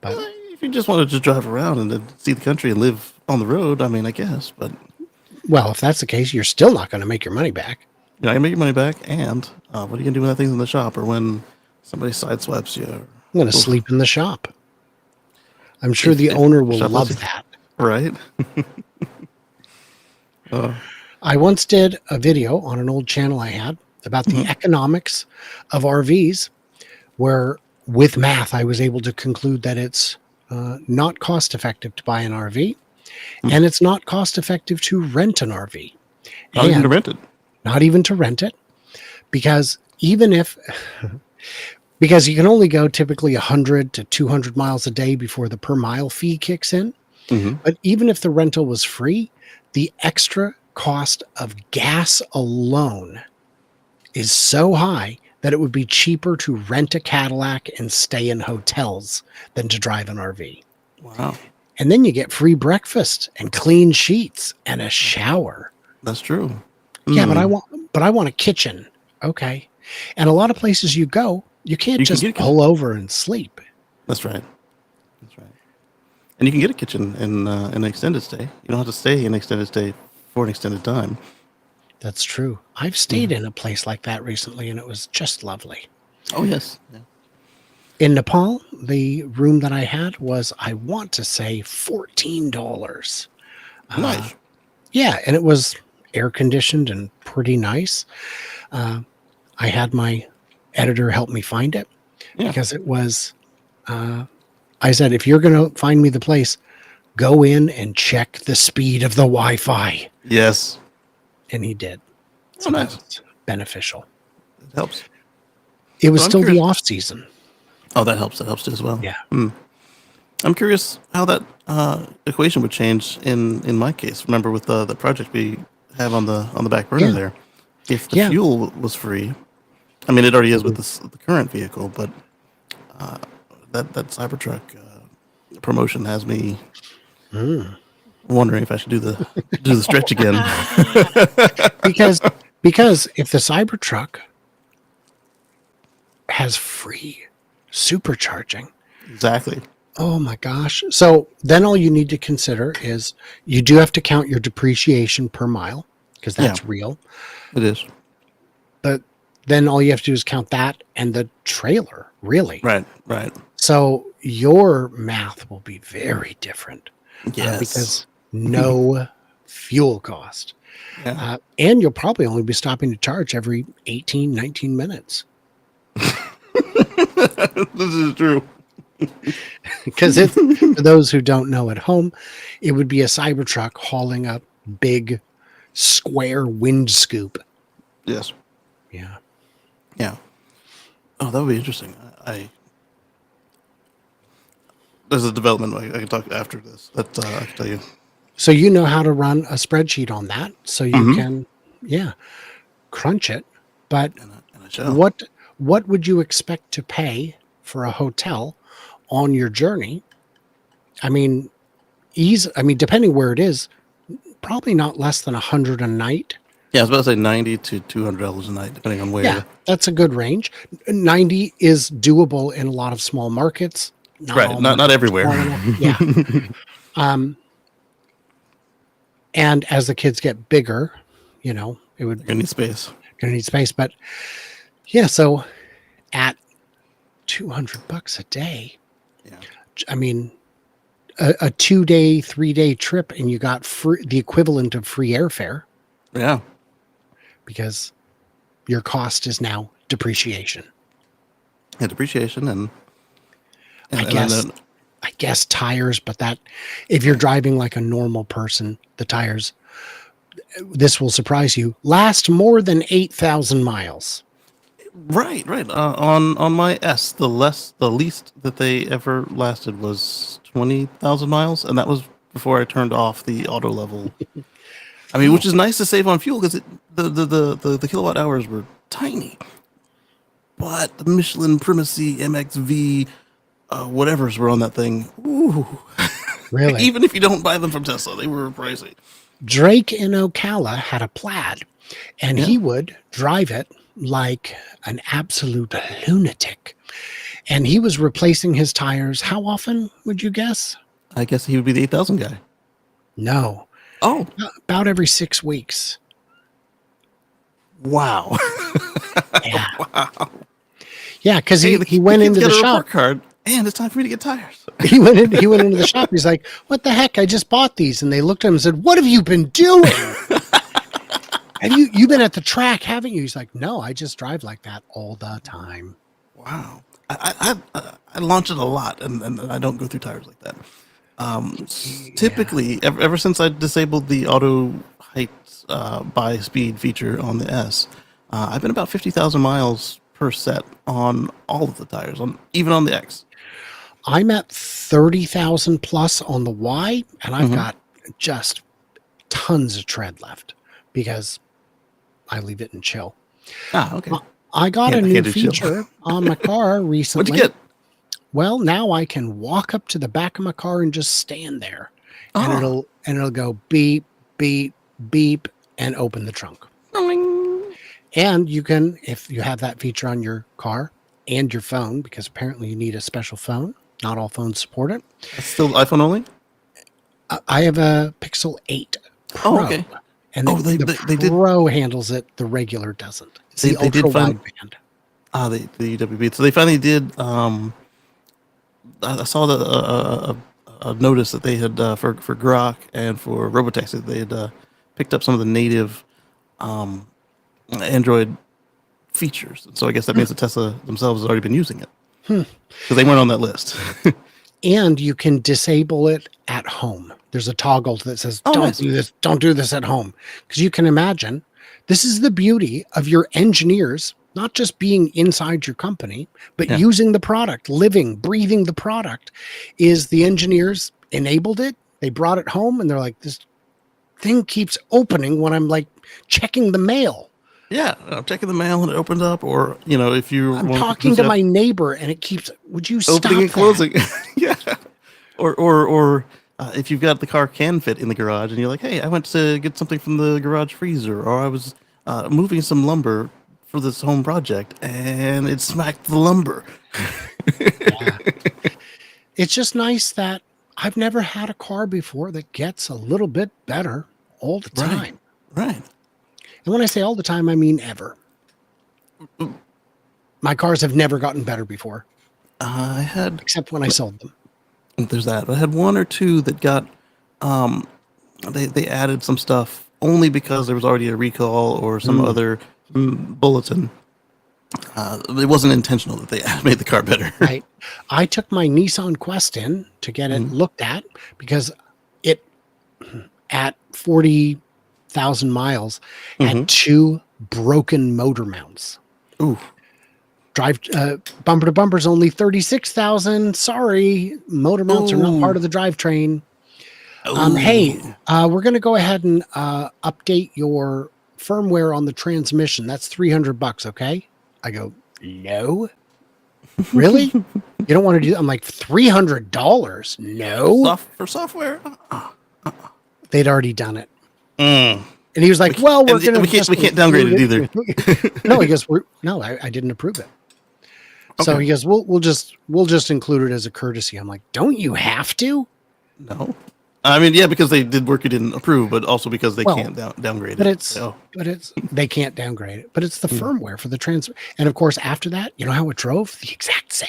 But If you just wanted to drive around and then see the country and live on the road, I mean, I guess. But well, if that's the case, you're still not going to make your money back. you know, I can make your money back. And what are you gonna do when that thing's in the shop, or when somebody sideswipes you? I'm going to Oof. sleep in the shop. I'm sure If- the if owner will shop love is- that. Right? I once did a video on an old channel I had about the economics of RVs, where with math, I was able to conclude that it's not cost effective to buy an RV, and it's not cost effective to rent an RV. Not even to And rent it. not even to rent it, because even if because you can only go typically 100 to 200 miles a day before the per mile fee kicks in. Mm-hmm. But even if the rental was free, the extra cost of gas alone is so high that it would be cheaper to rent a Cadillac and stay in hotels than to drive an RV. Wow, And then you get free breakfast and clean sheets and a shower. that's true. Yeah, but I want a kitchen. Okay. And a lot of places you go, you can't You can just get a kitchen. pull over and sleep. That's right. That's right. And you can get a kitchen in an extended stay. You don't have to stay in an extended stay for an extended time. That's true. I've stayed in a place like that recently, and it was just lovely. Oh yes. Yeah. In Nepal, the room that I had was, I want to say, $14. Nice. Yeah, and it was air conditioned and pretty nice. I had my editor help me find it Yeah. because it was, I said, if you're going to find me the place, go in and check the speed of the Wi-Fi. Yes. And he did. Oh, nice. That was beneficial. It helps. It was So I'm still the curious- off season. Oh, that helps. That helps too as well. Yeah. I'm curious how that equation would change in my case. Remember with the project we have on the back burner Yeah. there, if the Yeah. fuel was free, I mean it already is with the current vehicle, but that Cybertruck promotion has me wondering if I should do the stretch again. because if the Cybertruck has free supercharging, Exactly. oh my gosh. So then all you need to consider is you do have to count your depreciation per mile, because that's Yeah. real. It is. But then all you have to do is count that and the trailer, really. Right. Right. So your math will be very different. Yes. Because no fuel cost. Yeah. And you'll probably only be stopping to charge every 18, 19 minutes. This is true. Because if for those who don't know at home, it would be a Cybertruck hauling a big square wind scoop. Yes. Yeah. Yeah. Oh, that would be interesting. There's a development I can talk after this. That I can tell you. So you know how to run a spreadsheet on that. So you can, crunch it. But And I shall. what would you expect to pay for a hotel on your journey? I mean, depending where it is, probably not less than $100 a night. Yeah, I was about to say $90 to $200 a night, depending on where. Yeah, that's a good range. 90 is doable in a lot of small markets. Right, all not markets are everywhere. small enough. Yeah. And as the kids get bigger, it would You're gonna need space. gonna need space. But yeah, so at $200 a day, Yeah. I mean, a 2-day, 3-day trip, and you got the equivalent of free airfare Yeah. because your cost is now depreciation. Yeah, depreciation and I and guess then- I guess tires, but that if you're driving like a normal person, the tires, this will surprise you, last more than 8,000 miles. right. On my S, the least that they ever lasted was 20,000 miles, and that was before I turned off the auto level. I mean, which is nice to save on fuel because the kilowatt hours were tiny, but the Michelin Primacy MXV whatevers were on that thing. Ooh. Really? Even if you don't buy them from Tesla, they were pricey. Drake in Ocala had a Plaid, and Yeah. he would drive it like an absolute lunatic. And he was replacing his tires. How often would you guess? I guess he would be the 8,000 guy. No, Oh, about every 6 weeks. wow. Yeah. Wow. Yeah, because Hey, he the went kid's into got the a shop. report card, and it's time for me to get tires. He went into the shop. He's like, "What the heck? I just bought these." And they looked at him and said, "What have you been doing? Have you been at the track, haven't you?" He's like, "No, I just drive like that all the time." Wow. I launch it a lot, and I don't go through tires like that. Yeah. Typically, ever since I disabled the auto height by speed feature on the S, I've been about 50,000 miles per set on all of the tires, even on the X. I'm at 30,000 plus on the Y, and I've Mm-hmm. got just tons of tread left because I leave it in chill. Ah, okay. I got a I new can't do chill. feature on my car What'd you recently. get? Well, now I can walk up to the back of my car and just stand there, and Oh, it'll go beep, beep, beep, and open the trunk. ding. And you can, if you have that feature on your car and your phone, because apparently you need a special phone. Not all phones support it. That's still iPhone only? I have a Pixel 8 Oh, Pro, okay. and Oh, the they did Pro handles it. The regular doesn't. It's the they did ultra find wideband. the UWB. So they finally did. I saw a notice that they had for Grok and for Robotaxi. They had picked up some of the native Android features. So I guess that means that Tesla themselves has already been using it because they weren't on that list. And you can disable it at home. There's a toggle that says, Oh, don't nice. do this, don't do this at home. Because you can imagine this is the beauty of your engineers, not just being inside your company, but Yeah. using the product, living, breathing the product, is the engineers enabled it. They brought it home and they're like, this thing keeps opening when I'm like checking the mail. Yeah, I'm checking the mail and it opens up, or if you I'm want to talking boost to it up, my neighbor and it keeps, would you opening stop and that? closing. Yeah, or if you've got the car can fit in the garage and you're like, hey, I went to get something from the garage freezer, or I was moving some lumber for this home project and it smacked the lumber. Yeah. It's just nice that I've never had a car before that gets a little bit better all the Right, time. right. And when I say all the time, I mean ever. My cars have never gotten better before, I had except when I sold them. there's that. I had one or two that got they added some stuff only because there was already a recall or some Mm, other bulletin. It wasn't intentional that they made the car better. right. I took my Nissan Quest in to get it Mhm. looked at because it, at 40,000 miles, had Mhm. two broken motor mounts. Ooh. Drive bumper to bumper's only 36,000. Sorry, motor mounts are not part Ooh. of the drivetrain. Hey, Ooh. we're going to go ahead and update your firmware on the transmission. That's $300. Okay. I go, no, really? You don't want to do that? I'm like, $300? No, For software. they'd already done it. Mm. And he was like, well, we're going to We just can't downgrade it include either. it. No, he goes, no, I didn't approve it. So Okay. he goes, we'll just include it as a courtesy. I'm like, don't you have to? No. I mean, yeah, because they did work you didn't approve, but also because they Well, can't downgrade but it. it's So. they can't downgrade it. But it's the Mm. firmware for the trans. And of course, after that, you know how it drove? The exact same.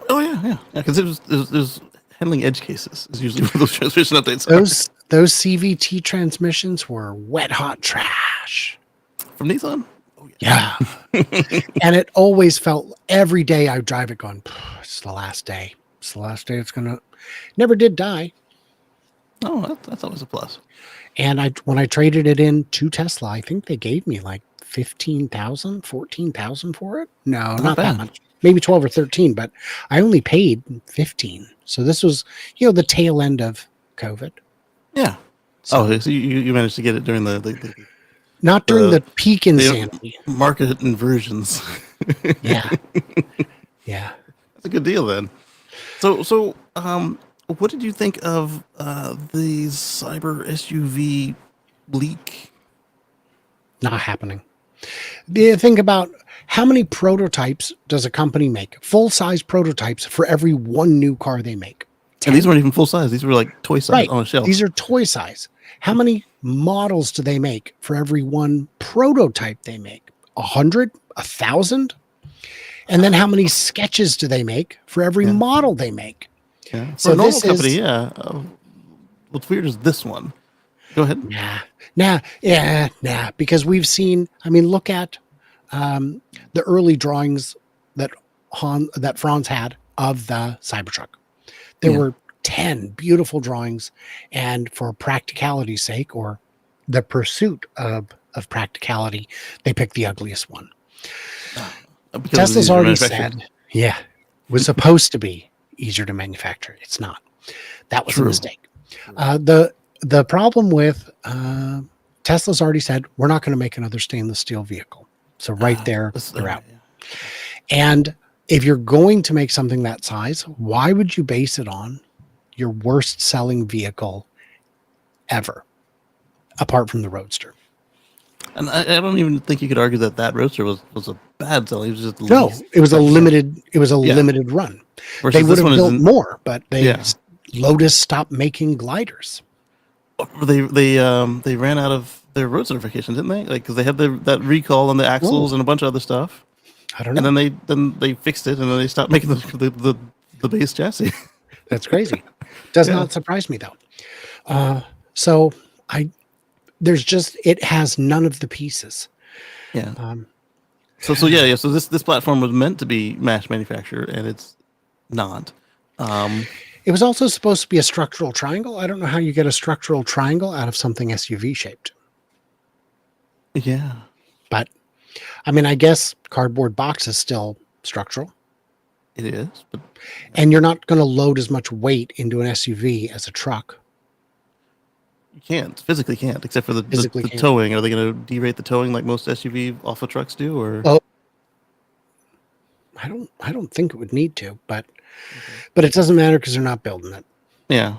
Oh yeah. Because there's handling edge cases is usually where those transmission updates are. Those CVT transmissions were wet hot trash. From Nissan. Oh Yeah. And it always felt every day I drive it going, it's the last day. It's the last day it's gonna never did die. Oh, that's always a plus. And when I traded it in to Tesla, I think they gave me like 15,000, 14,000 for it. No, Not not that bad. much. Maybe 12 or 13, but I only paid 15. So this was, the tail end of COVID. Yeah. So Oh, so you managed to get it during not during the the peak insanity. market inversions. Yeah. Yeah. That's a good deal then. So what did you think of these cyber SUV leak. Not happening. Think about how many prototypes does a company make? Full-size prototypes for every one new car they make. 10? And these weren't even full size. These were like toy size Right. on a shelf. These are toy size. How many models do they make for every one prototype they make? 100? 1,000? And then how many sketches do they make for every Yeah. model they make? Yeah. For So a normal this company, is yeah. What's weird is this one. Go ahead. nah. Because we've seen. I mean, look at the early drawings that Franz had of the Cybertruck. There Yeah. were 10 beautiful drawings, and for practicality's sake, or the pursuit of practicality, they picked the ugliest one. Because Tesla's already said, was supposed to be easier to manufacture. It's not. That was a mistake. The problem with Tesla's already said, we're not going to make another stainless steel vehicle. So right there, they're out. Yeah. And if you're going to make something that size, why would you base it on your worst selling vehicle ever, apart from the Roadster? And I don't even think you could argue that Roadster was a bad sell. It was just No, it was a limited. It was a limited run. Versus they would have built more, but Lotus stopped making gliders. They ran out of their road certification, didn't they? Like, because they had that recall on the axles and a bunch of other stuff. I don't know. And then they fixed it, and then they stopped making the base chassis. That's crazy. Does not surprise me though. So it has none of the pieces. Yeah. So this platform was meant to be mass manufactured, and it's not. It was also supposed to be a structural triangle. I don't know how you get a structural triangle out of something SUV shaped. Yeah. But I mean, I guess cardboard box is still structural. It is. But and you're not going to load as much weight into an SUV as a truck. You physically can't, except for the towing. Are they going to derate the towing like most SUV alpha trucks do, or? Oh, I don't think it would need to, but it doesn't matter because they're not building it. Yeah.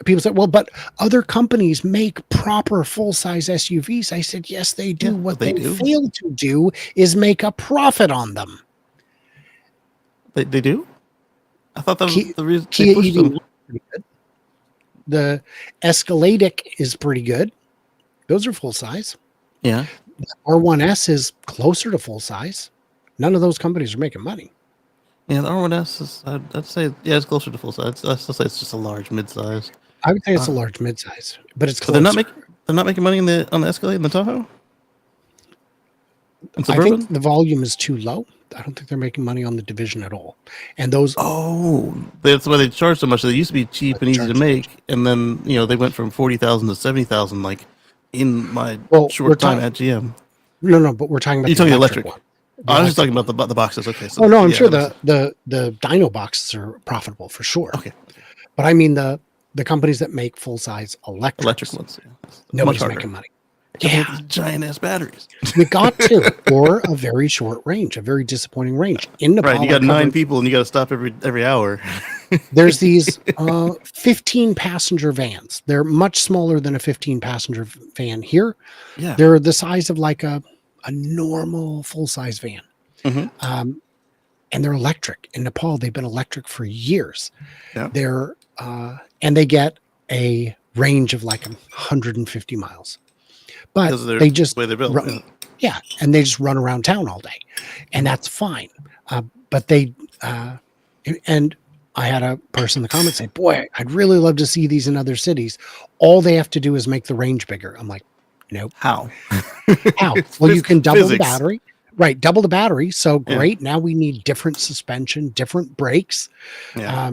People say, well, but other companies make proper full-size SUVs. I said, yes, they do. What they fail to do is make a profit on them. They do? I thought that was the reason Kia EV pretty good. The Escaladic is pretty good. Those are full-size. Yeah. The R1S is closer to full-size. None of those companies are making money. Yeah, the R1S is, I'd say, it's closer to full-size. I'd still say it's just a large mid-size. I would say it's a large mid-size, but it's closer. So they're not making money on the Escalade and the Tahoe? I think the volume is too low. I don't think they're making money on the division at all. And those that's why they charge so much. They used to be cheap and easy to make, and then they went from 40,000 to 70,000 like in my short time at GM. No, but we're talking about the electric one. I was just talking about the boxes. Okay. So, I'm sure the dyno boxes are profitable for sure. Okay. But I mean the companies that make full size electric ones. Nobody's making money. Yeah, giant ass batteries. You got to, or a very short range, a very disappointing range. In Nepal, right, you got 9 people and you got to stop every hour. There's these 15 passenger vans. They're much smaller than a 15 passenger van here. Yeah, they're the size of like a normal full size van. Mm-hmm. And they're electric. In Nepal, they've been electric for years. Yeah. They're and they get a range of like 150 miles. But they just the way they're built. And they just run around town all day, and that's fine. But they and I had a person in the comments say, "Boy, I'd really love to see these in other cities. All they have to do is make the range bigger." I'm like, "Nope." How? Well, you can double the battery. Right, double the battery. So great. Now we need different suspension, different brakes. Yeah.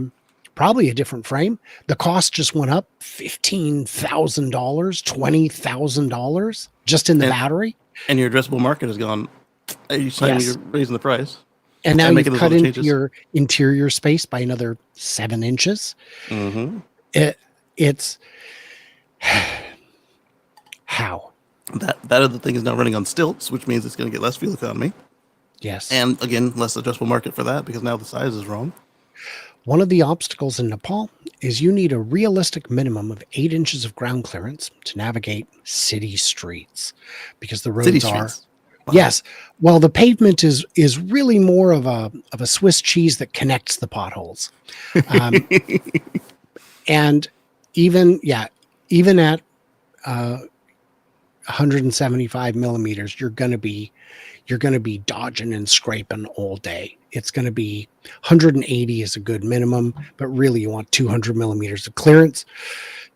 Probably a different frame. The cost just went up $15,000, $20,000 just in the battery. And your addressable market has gone. You're raising the price. And now you've cut into your interior space by another 7 inches. Mm-hmm. It's how that other thing is now running on stilts, which means it's going to get less fuel economy. Yes. And again, less addressable market for that because now the size is wrong. One of the obstacles in Nepal is you need a realistic minimum of 8 inches of ground clearance to navigate city streets, because the City roads are, streets. Wow. yes, well, the pavement is really more of a Swiss cheese that connects the potholes. Um, and even at 175 millimeters, you're going to be dodging and scraping all day. It's going to be 180 is a good minimum, but really you want 200 millimeters of clearance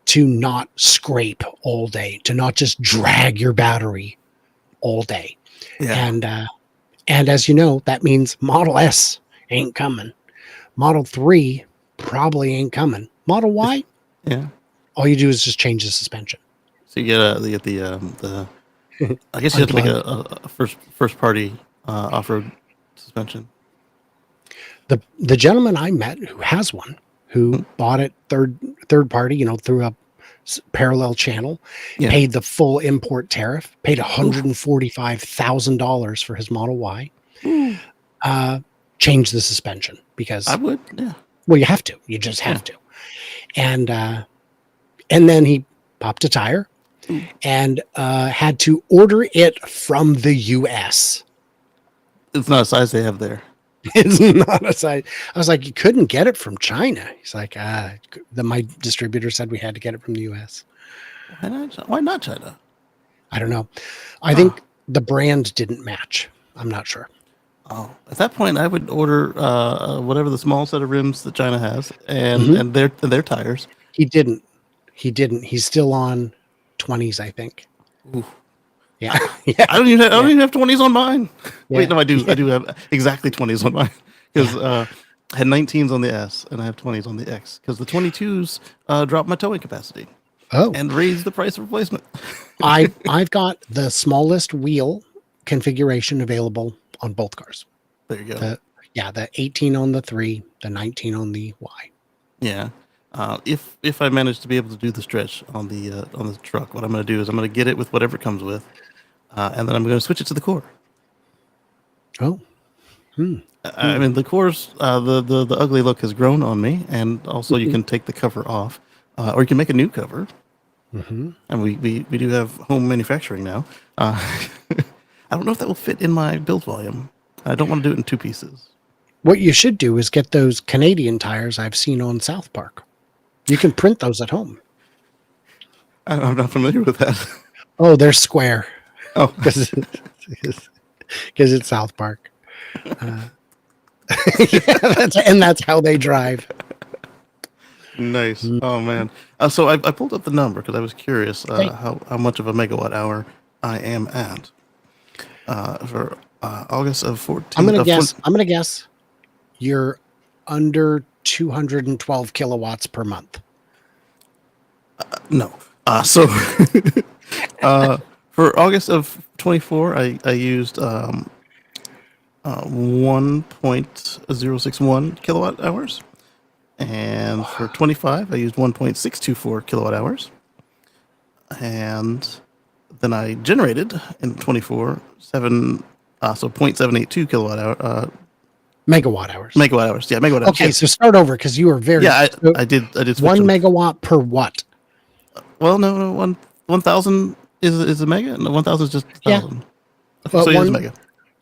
to not scrape all day, to not just drag your battery all day. Yeah. And as you know, that means Model S ain't coming. Model 3 probably ain't coming. Model Y, Yeah. all you do is just change the suspension. So you get the I guess you have to make a first party off-road suspension. The gentleman I met who has one, who bought it third party, through a parallel channel, Yeah. paid the full import tariff, paid $145,000 for his Model Y, Ooh. changed the suspension because, I would. Yeah. well, you have to. You just have to. And then he popped a tire and had to order it from the U.S. It's not a size they have there. It's not a size. I was like, you couldn't get it from China. He's like, my distributor said we had to get it from the U.S. Why not China? I don't know. I think the brand didn't match. I'm not sure. Oh, at that point, I would order whatever the small set of rims that China has, and their tires. He didn't. He's still on 20s, I think. Ooh. Yeah. I don't even have 20s on mine. Yeah. Wait, no, I do. Yeah. I do have exactly 20s on mine because I had 19s on the S and I have 20s on the X because the 22s dropped my towing capacity. Oh, and raised the price of replacement. I've got the smallest wheel configuration available on both cars. There you go. The 18 on the 3, the 19 on the Y. Yeah. If I manage to be able to do the stretch on the truck, what I'm going to do is I'm going to get it with whatever it comes with, and then I'm going to switch it to the core. Oh. I mean, the core's the ugly look has grown on me, and also you can take the cover off, or you can make a new cover. And we do have home manufacturing now. I don't know if that will fit in my build volume. I don't want to do it in 2 pieces. What you should do is get those Canadian tires I've seen on South Park. You can print those at home. I'm not familiar with that. Oh, they're square. Oh, because it's South Park. That's how they drive. Nice. Oh man. So I pulled up the number because I was curious how much of a megawatt hour I am at for August of 14. I'm gonna guess you're under 212 kilowatts per month. No. So for August of 24, I used 1.061 kilowatt hours. And for 25, I used 1.624 kilowatt hours. And then I generated in 24, 0.782 kilowatt hour. Megawatt hours. Megawatt hours. Yeah, megawatt hours. Okay, so start over because you were very. Yeah, I did. Switch 1 them. megawatt per what? Well, no, 1,000 is a mega. No, 1,000 is just 1,000. Yeah. Okay, well, so it is a mega.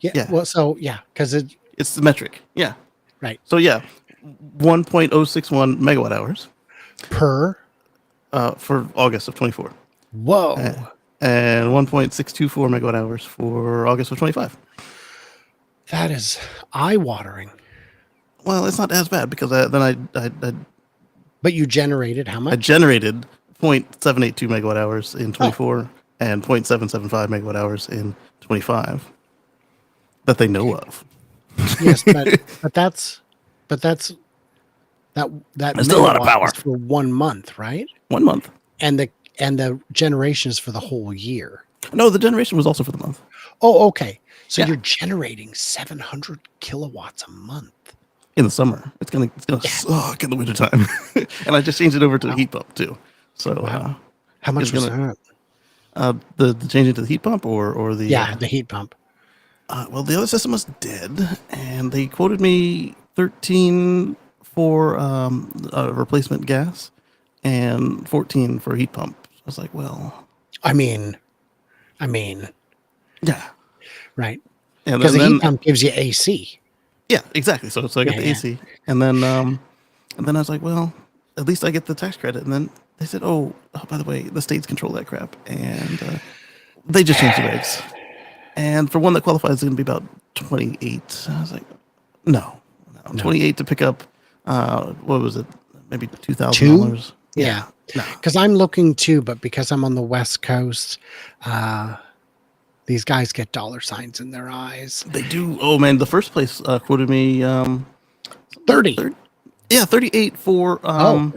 Yeah. Well, so because it's the metric. Yeah. Right. So 1.061 megawatt hours per for August of 24. Whoa. And 1.624 megawatt hours for August of 25. That is eye-watering. Well, it's not as bad because I But you generated how much? I generated 0.782 megawatt hours in 24 and 0.775 megawatt hours in 25 that they know of. Yes, but that's that still a lot of power for 1 month, right? 1 month. And the generation is for the whole year. No, the generation was also for the month. Oh, okay. So you're generating 700 kilowatts a month in the summer. It's gonna suck in the wintertime. And I just changed it over to the heat pump too. So how much was that? The changing to the heat pump or the the heat pump. Well, the other system was dead, and they quoted me $13.40 for replacement gas and 14 for heat pump. I was like, well, I mean, yeah. right. And Because the then, heat pump gives you AC. yeah, exactly. So I got the Yeah. AC, and then I was like, well, at least I get the tax credit. And then they said, oh, by the way, the states control that crap, and they just changed the regs. And for one that qualifies, it's going to be about 28. I was like, no, No. 28 to pick up. What was it? Maybe Two? $2,000. Yeah. No. Because I'm looking too, but because I'm on the West Coast, these guys get dollar signs in their eyes. They do. Oh man, the first place quoted me 30. yeah, 38 for Yeah.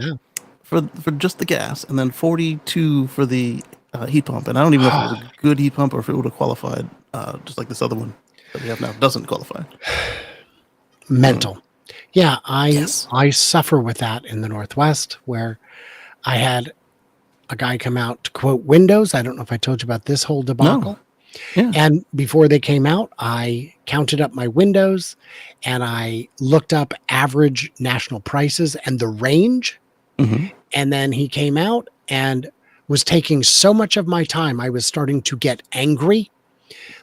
for just the gas, and then 42 for the heat pump. And I don't even know if it was a good heat pump or if it would have qualified, just like this other one that we have now doesn't qualify. Mental. Yeah, Yes. I suffer with that in the Northwest, where I had a guy come out to quote windows. I don't know if I told you about this whole debacle. No. Yeah. And before they came out, I counted up my windows and I looked up average national prices and the range. hmm And then he came out and was taking so much of my time. I was starting to get angry.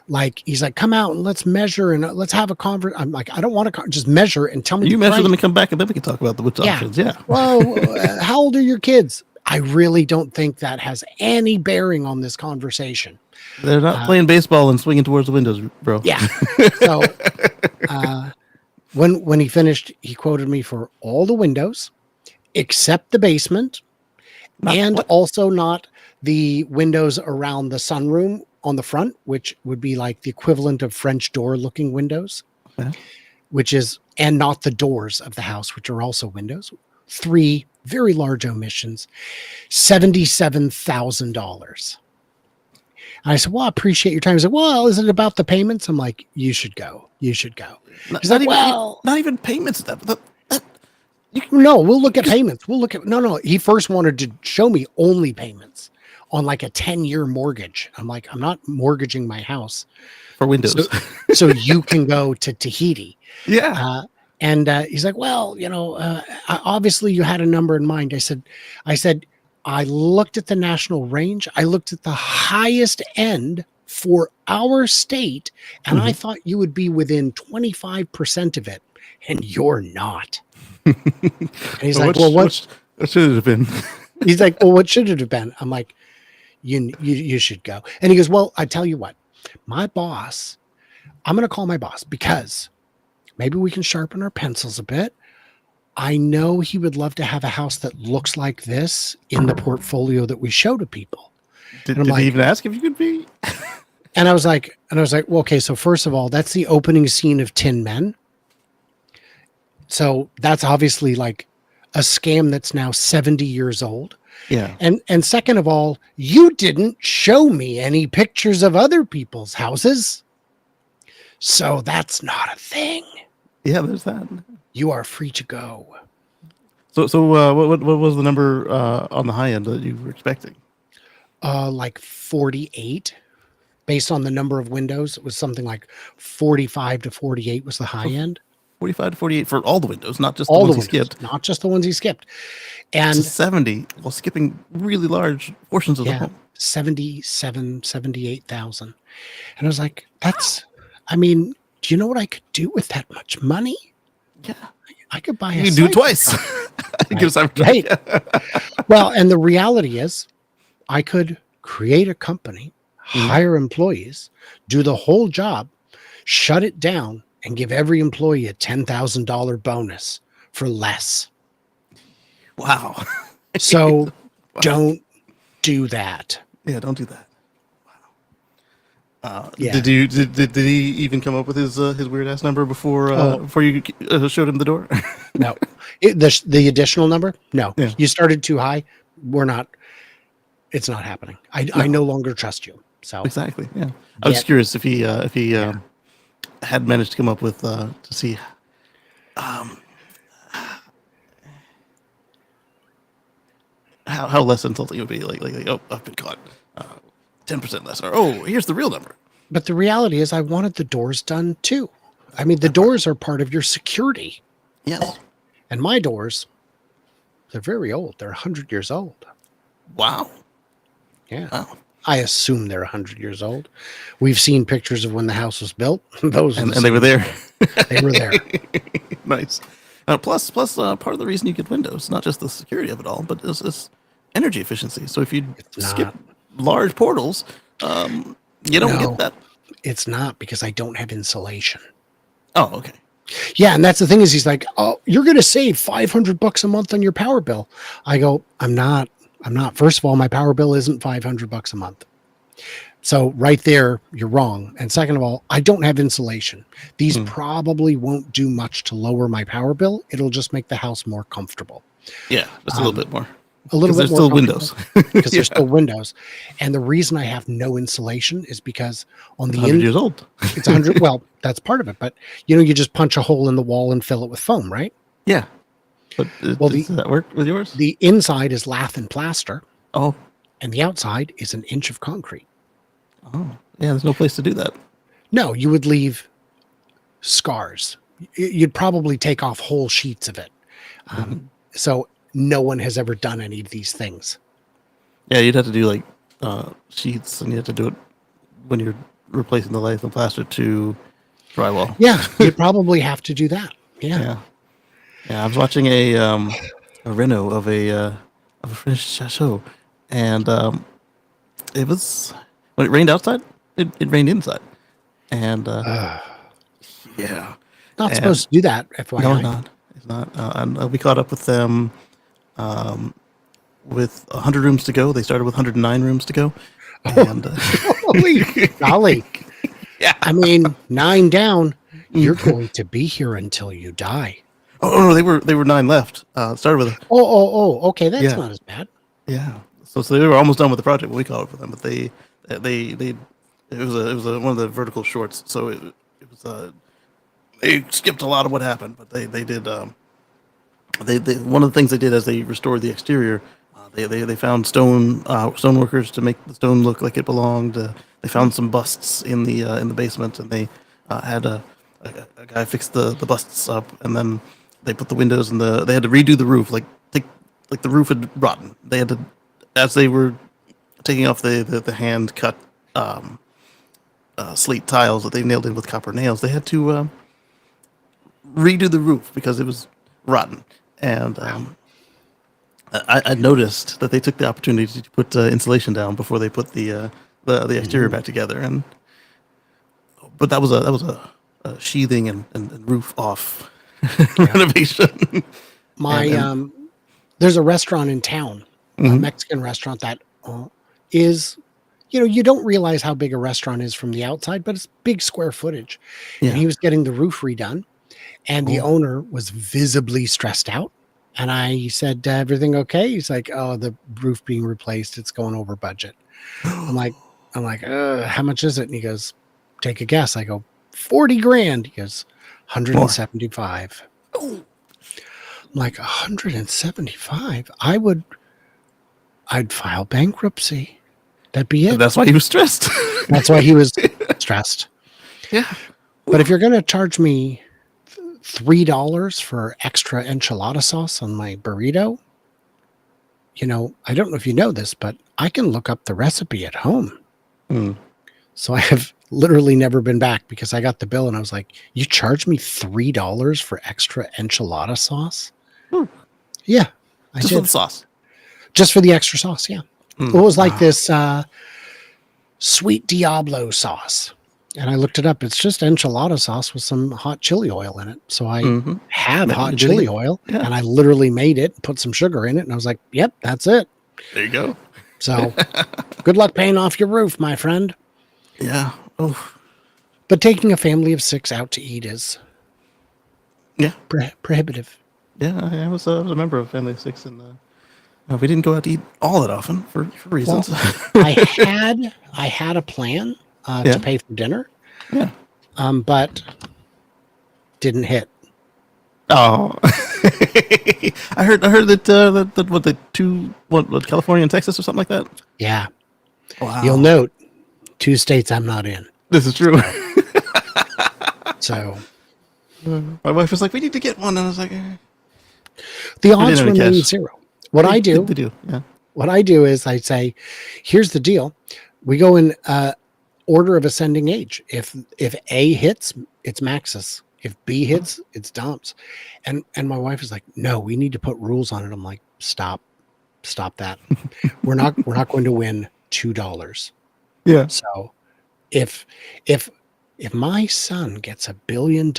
Like, he's like, come out and let's measure and let's have a conversation. I'm like, I don't want to just measure and tell me. You the measure price. them and come back, and then we can talk about the which Yeah. options. Yeah. Well, how old are your kids? I really don't think that has any bearing on this conversation. They're not playing baseball and swinging towards the windows, bro. Yeah. So when he finished, he quoted me for all the windows except the basement, and what? also not the windows around the sunroom on the front, which would be like the equivalent of French door looking windows, Okay. which is, and not the doors of the house, which are also windows. 3 very large omissions, $77,000. I said, well, I appreciate your time. He's like, well, is it about the payments? I'm like, you should go. You should go. He's like, well, not even payments. no, we'll look at payments. We'll look at, no. He first wanted to show me only payments on like a 10-year mortgage. I'm like, I'm not mortgaging my house For windows. so you can go to Tahiti. Yeah. And he's like, well, obviously you had a number in mind. I said, I looked at the national range. I looked at the highest end for our state, and I thought you would be within 25% of it, and you're not. And he's like, well, what should it have been? He's like, well, what should it have been? I'm like, you should go. And he goes, well, I tell you what, my boss, I'm going to call my boss because maybe we can sharpen our pencils a bit. I know he would love to have a house that looks like this in the portfolio that we show to people. Did he even ask if you could be? And I was like, well, okay, so first of all, that's the opening scene of Tin Men. So that's obviously like a scam that's now 70 years old. Yeah. And second of all, you didn't show me any pictures of other people's houses. So that's not a thing. Yeah, there's that. You are free to go. So what was the number on the high end that you were expecting? Like 48. Based on the number of windows, it was something like 45 to 48 was the high end. 45 to 48 for all the windows, not just All the the ones he windows, skipped. not just the ones he skipped. And To 70 while skipping really large portions of the home. 78,000. And I was like, do you know what I could do with that much money? Yeah. I could buy You can do it twice. Right. Well, and the reality is I could create a company, hire employees, do the whole job, shut it down, and give every employee a $10,000 bonus for less. Wow. So don't do that. Yeah, don't do that. Wow. Yeah. Did he even come up with his weird ass number before you showed him the door? No. The additional number? No. Yeah. You started too high. It's not happening. I no longer trust you. So Exactly. Yeah. I was curious if he had managed to come up with to see how less insulting it would be. Like oh, I've been caught. 10% less, or oh, here's the real number. But the reality is I wanted the doors done too. I mean, the doors are part of your security. Yes. And my doors, they're very old. They're 100 years old. Wow. Yeah. Wow. I assume they're 100 years old. We've seen pictures of when the house was built. Those are And the they were same there. size. They were there. Nice. Plus, part of the reason you get Windows, not just the security of it all, but is energy efficiency. So if you It's skip not. large portals, you don't get No, that. it's not because I don't have insulation. Oh, okay. Yeah, and that's the thing is he's like, "Oh, you're going to save $500 a month on your power bill." I go, "I'm not. I'm not. First of all, my power bill isn't $500 a month." So right there, you're wrong. And second of all, I don't have insulation. These Hmm. probably won't do much to lower my power bill. It'll just make the house more comfortable. Yeah, just a little bit more. A little Because bit there's more still comfortable Windows. because Yeah, there's still windows. And the reason I have no insulation is because on it's the 100 years old. it's 100. Well, that's part of it. But you just punch a hole in the wall and fill it with foam, right? Yeah, but Well, does that work with yours? the inside is lath and plaster, Oh, and the outside is an inch of concrete. oh, yeah. There's no place to do that. No, you would leave scars. You'd probably take off whole sheets of it. Mhm. So no one has ever done any of these things. Yeah, you'd have to do like sheets, and you have to do it when you're replacing the lath and plaster to drywall. Yeah, you'd probably have to do that. Yeah. Yeah, yeah. I was watching a reno of a French chateau, and it was when it rained outside, it rained inside, and yeah, Not and supposed to do that, no, it's FYI. not. It's not. And we caught up with them with 100 rooms to go. They started with 109 rooms to go, and Holy golly. yeah. I mean, 9 down. You're going to be here until you die. Oh no, they were 9 left. Started with Oh. Okay, that's yeah, not as bad. yeah. So they were almost done with the project when we caught up with them, but they it was one of the vertical shorts. So it was they skipped a lot of what happened, but they did they one of the things they did as they restored the exterior, they found stone workers to make the stone look like it belonged. They found some busts in the basement, and they had a guy fix the busts up, and then they put the windows and they had to redo the roof, like the roof had rotten. They had to, as they were taking off the hand cut slate tiles that they nailed in with copper nails, they had to redo the roof because it was rotten. And I noticed that they took the opportunity to put insulation down before they put the exterior back together. But that was a sheathing and roof off renovation. My And there's a restaurant in town, a mhm. Mexican restaurant that is, you don't realize how big a restaurant is from the outside, but it's big square footage. And Yeah. he was getting the roof redone, and the Oh. owner was visibly stressed out. And I said, "Everything okay?" He's like, "Oh, the roof being replaced. It's going over budget." I'm like, "How much is it?" And he goes, "Take a guess." I go, 40 grand. He goes, More. 175. Oh. I'm like, 175? I'd file bankruptcy. That'd be And it. that's why he was stressed. That's why he was stressed. Yeah. But if you're going to charge me $3 for extra enchilada sauce on my burrito, I don't know if you know this, but I can look up the recipe at home. Mm. So I have literally never been back because I got the bill and I was like, "You charge me $3 for extra enchilada sauce?" Hmm. Yeah, I Just for did. the sauce. Just for the extra sauce. Yeah. It Mm. was like Ah. this sweet Diablo sauce. And I looked it up. It's just enchilada sauce with some hot chili oil in it. So I Mm-hmm. have hot You did it chili again. oil Yeah. and I literally made it, put some sugar in it, and I was like, "Yep, that's it." There you go. So good luck paying off your roof, my friend. Yeah. Oh. But taking a family of 6 out to eat is Yeah. prohibitive. Yeah. I was a member of Family of Six, and we didn't go out to eat all that often for Well, reasons. I had a plan Yeah. to pay for dinner, Yeah. but didn't hit. Oh. I heard that what the two what California and Texas or something like that. Yeah. Wow. You'll note 2 states I'm not in. This is true. So My wife was like, "We need to get one," and I was like, The We didn't odds have any remain cash. zero. What I do, They do. Yeah. what I do is I say, here's the deal. We go in order of ascending age. If A hits, it's Max's. If B hits, it's Dom's. And my wife is like, no, we need to put rules on it. I'm like, stop that. We're not going to win $2. Yeah. So if if if my son gets $1 billion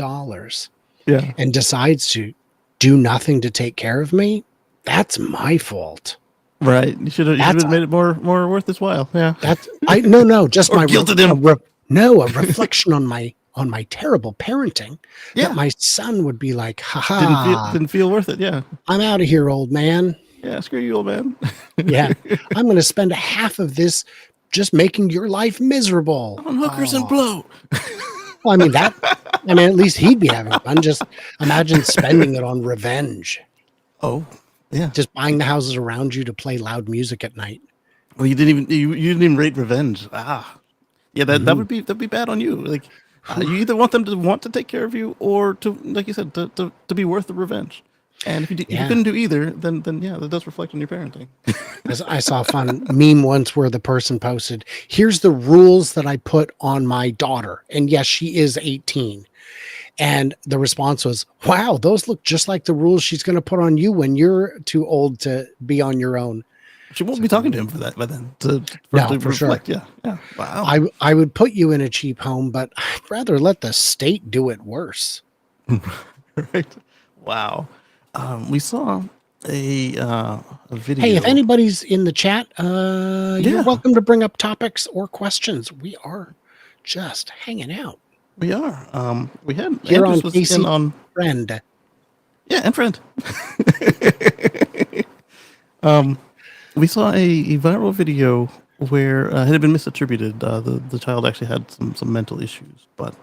Yeah. and decides to do nothing to take care of me, that's my fault. Right. You should That's have made it more worth his while. Yeah. That's I no, just Or my guilted him. a reflection on my terrible parenting that Yeah. my son would be like, haha, Didn't feel worth it. Yeah. I'm out of here, old man. Yeah. Screw you, old man. Yeah. I'm gonna spend a half of this just making your life miserable. On hookers and Oh. blow. Well, at least he'd be having fun. Just imagine spending it on revenge. Oh. Yeah. Just buying the houses around you to play loud music at night. Well, you didn't even rate revenge. Ah. Yeah, that'd be bad on you. Like, you either want them to want to take care of you, or to, like you said, to be worth the revenge. And if you couldn't do either, then yeah, that does reflect on your parenting. I saw a fun meme once where the person posted, "Here's the rules that I put on my daughter," and yes, she is 18. And the response was, "Wow, those look just like the rules she's going to put on you when you're too old to be on your own." She won't be talking to him for that by then. To reflect. Sure. Yeah. Wow. I would put you in a cheap home, but I'd rather let the state do it worse. Right. Wow. We saw a video. Hey, if anybody's in the chat, Yeah. you're welcome to bring up topics or questions. We are just hanging out We are. We had here on Andrews was Kacey in on. Friend. Yeah, and friend. We saw a viral video where it had been misattributed. The child actually had some mental issues, but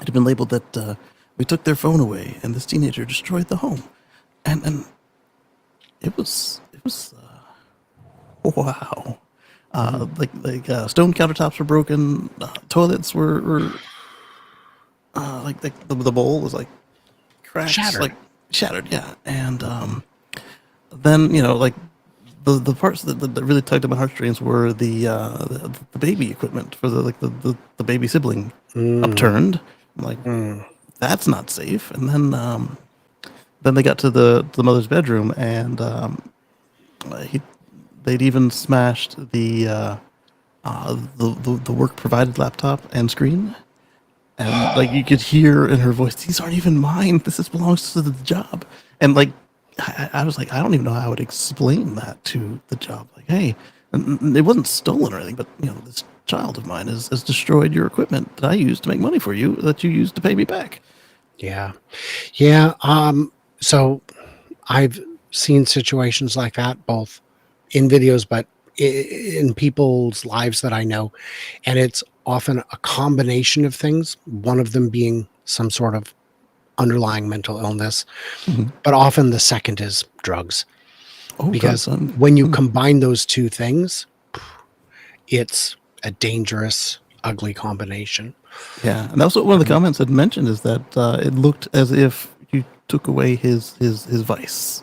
it had been labeled that we took their phone away and this teenager destroyed the home, and it was wow. Stone countertops were broken, toilets were like the bowl was like crashed, shattered, yeah, and then like the parts that really tugged at my heartstrings were the baby equipment for the baby sibling upturned. I'm like, that's not safe. And then they got to the mother's bedroom, and they'd even smashed the work provided laptop and screen. And like you could hear in her voice, "These aren't even mine. This belongs to the job." And like I was like, I don't even know how I would explain that to the job. Like, hey, it wasn't stolen or anything, but this child of mine has destroyed your equipment that I used to make money for you, that you used to pay me back. Yeah. So I've seen situations like that, both in videos, but in people's lives that I know. And it's often a combination of things, one of them being some sort of underlying mental illness, but often the second is drugs. Because when you combine those two things, it's a dangerous, ugly combination. Yeah, and that's what one of the comments had mentioned, is that it looked as if you took away his vice,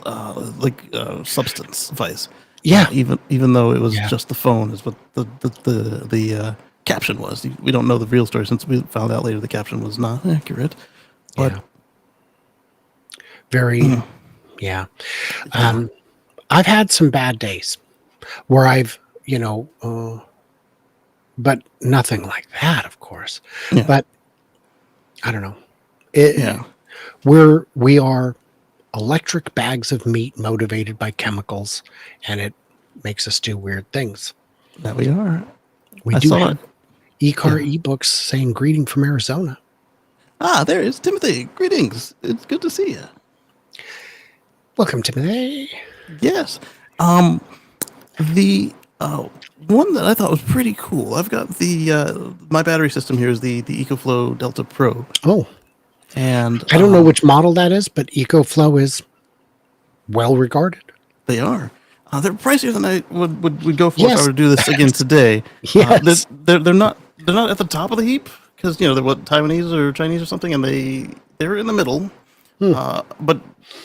substance vice. Yeah, even though it was just the phone, is what the caption was. We don't know the real story, since we found out later the caption was not accurate. But very, I've had some bad days where I've, but nothing like that, of course. Yeah. But I don't know. We are electric bags of meat motivated by chemicals, and it makes us do weird things. That we are. We do have e-car ebooks saying "Greeting from Arizona." Ah, there is Timothy. Greetings. It's good to see you. Welcome, Timothy. Yes. The one that I thought was pretty cool. I've got my battery system here is the EcoFlow Delta Pro. Oh. And I don't know which model that is, but EcoFlow is well regarded. They are. They're pricier than I would go for if I were to do this again today. Yes. They're not at the top of the heap, because they're what, Taiwanese or Chinese or something, and they're in the middle. Hmm. But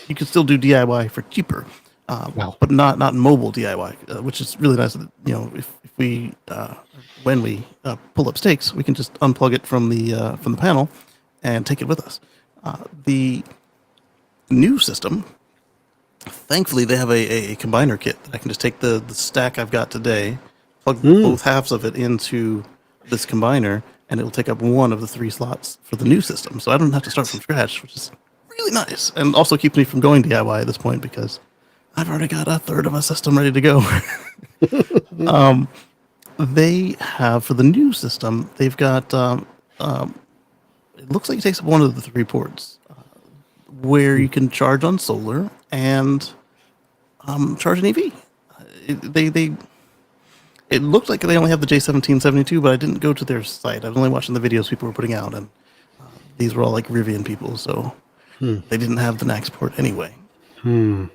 you can still do DIY for cheaper, Well, but not mobile DIY, which is really nice. If we when we pull up stakes, we can just unplug it from the panel and take it with us. The new system, thankfully, they have a combiner kit that I can just take the stack I've got today, plug hmm. both halves of it into this combiner, and it will take up one of the 3 slots for the new system. So I don't have to start from scratch, which is really nice, and also keeps me from going DIY at this point because I've already got a third of a system ready to go. They have for the new system, they've got it looks like it takes up one of the 3 ports where you can charge on solar and charge an EV. It looked like they only have the J1772, but I didn't go to their site. I was only watching the videos people were putting out, and these were all like Rivian people, so they didn't have the NAX port anyway. Yeah,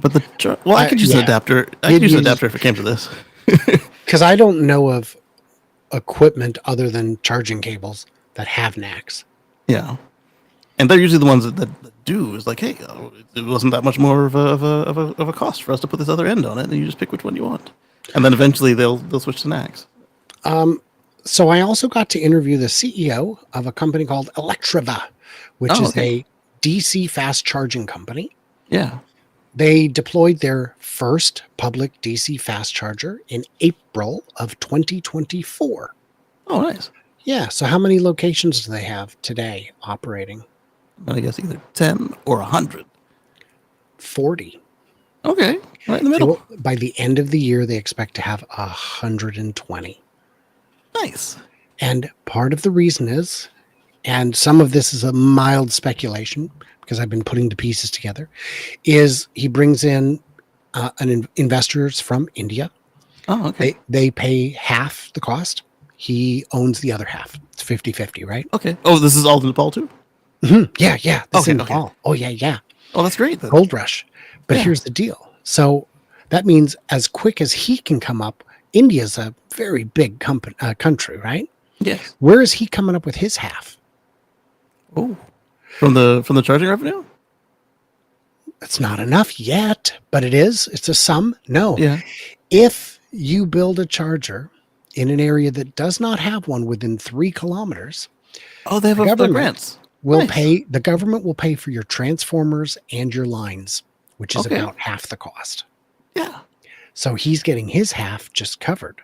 but I could use an Yeah. adapter. I could use an adapter if it came to this. Because I don't know of equipment other than charging cables that have NACs. Yeah, and they're usually the ones that do. Is like, hey, it wasn't that much more of a cost for us to put this other end on it, and you just pick which one you want, and then eventually they'll switch to NAX. So I also got to interview the CEO of a company called Electrify, which is Okay. a DC fast charging company. Yeah. They deployed their first public DC fast charger in April of 2024. Oh, nice. Yeah. So how many locations do they have today operating? I guess either 10 or 100. 40. Okay, right in the middle. By the end of the year, they expect to have 120. Nice. And part of the reason is, and some of this is a mild speculation because I've been putting the pieces together, is he brings in investors from India. Oh, okay. They pay half the cost. He owns the other half. It's 50-50, right? Okay. Oh, this is all in Nepal too? Yeah. This Okay, is okay. Nepal. Oh, yeah. Oh, that's great then. Gold rush. But Yeah. here's the deal. So that means as quick as he can come up, India's a very big country, right? Yes. Where is he coming up with his half? Oh, from the charging revenue? It's not enough yet, but it is. It's a sum. No. Yeah. If you build a charger in an area that does not have one within 3 kilometers, Oh, they have the government grants. will Nice. pay. The government will pay for your transformers and your lines, which is Okay. about half the cost. Yeah. So he's getting his half just covered.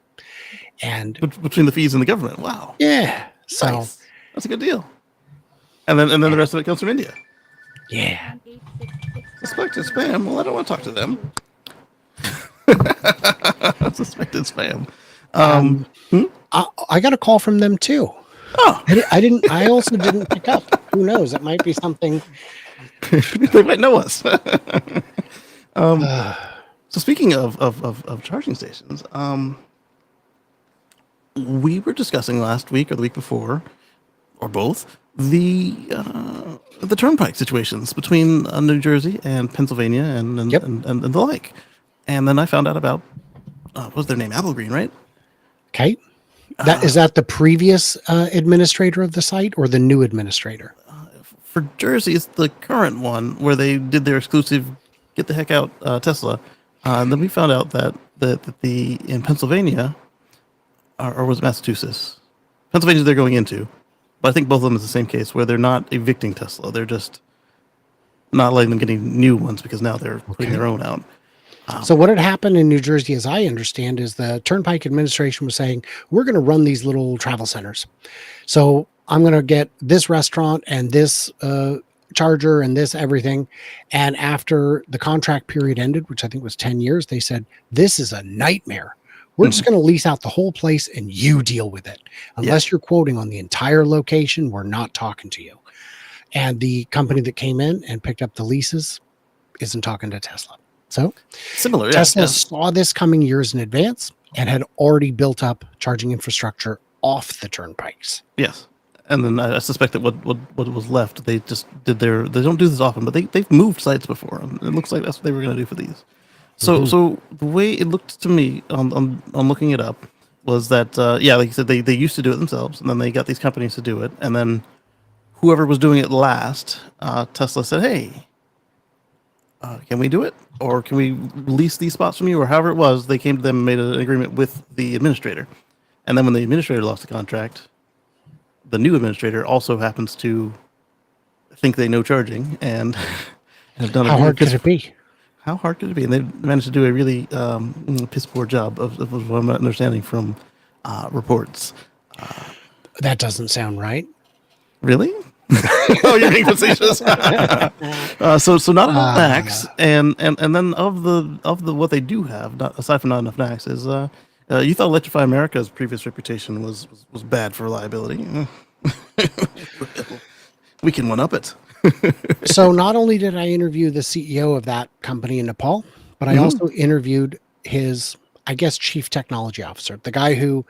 And Between the fees and the government. Wow. yeah, so Nice. That's a good deal. And then the rest of it comes from India. yeah. Suspected spam. Well, I don't want to talk to them. Suspected spam. I got a call from them too. Oh, I didn't. I also didn't pick up. Who knows? It might be something. they might know us. So speaking of charging stations, we were discussing last week or the week before, or both, the turnpike situations between New Jersey and Pennsylvania and, Yep. and the like. And then I found out about what was their name? Apple Green, right? Okay. Is that the previous administrator of the site or the new administrator? For Jersey, it's the current one where they did their exclusive "get the heck out" Tesla. And then we found out that the in Pennsylvania, or was it Massachusetts? Pennsylvania, they're going into, but I think both of them is the same case where they're not evicting Tesla. They're just not letting them get any new ones because now they're putting their own out. So what had happened in New Jersey, as I understand, is the Turnpike administration was saying, we're going to run these little travel centers. So I'm going to get this restaurant and this charger and this everything. And after the contract period ended, which I think was 10 years, they said, this is a nightmare. We're just going to lease out the whole place and you deal with it. Unless you're quoting on the entire location, we're not talking to you. And the company that came in and picked up the leases isn't talking to Tesla. So Similar, yeah. Tesla saw this coming years in advance and had already built up charging infrastructure off the turnpikes. Yes. And then I suspect that what was left, they just did they don't do this often, but they've moved sites before. And it looks like that's what they were going to do for these. So so the way it looked to me on looking it up was that, like you said, they used to do it themselves, and then they got these companies to do it. And then whoever was doing it last, Tesla said, "Hey, can we do it, or can we lease these spots from you?" Or however it was, they came to them and made an agreement with the administrator. And then when the administrator lost the contract, the new administrator also happens to think they know charging and have done a How really hard could it be? How hard could it be? And they managed to do a really piss poor job of what I'm understanding from reports. That doesn't sound right. Really? Oh, you're being facetious. So not enough NACs, and then of the what they do have, aside from not enough NACs, is you thought Electrify America's previous reputation was bad for reliability. We can one up it. So not only did I interview the CEO of that company in Nepal, but I also interviewed his, I guess, chief technology officer, the guy who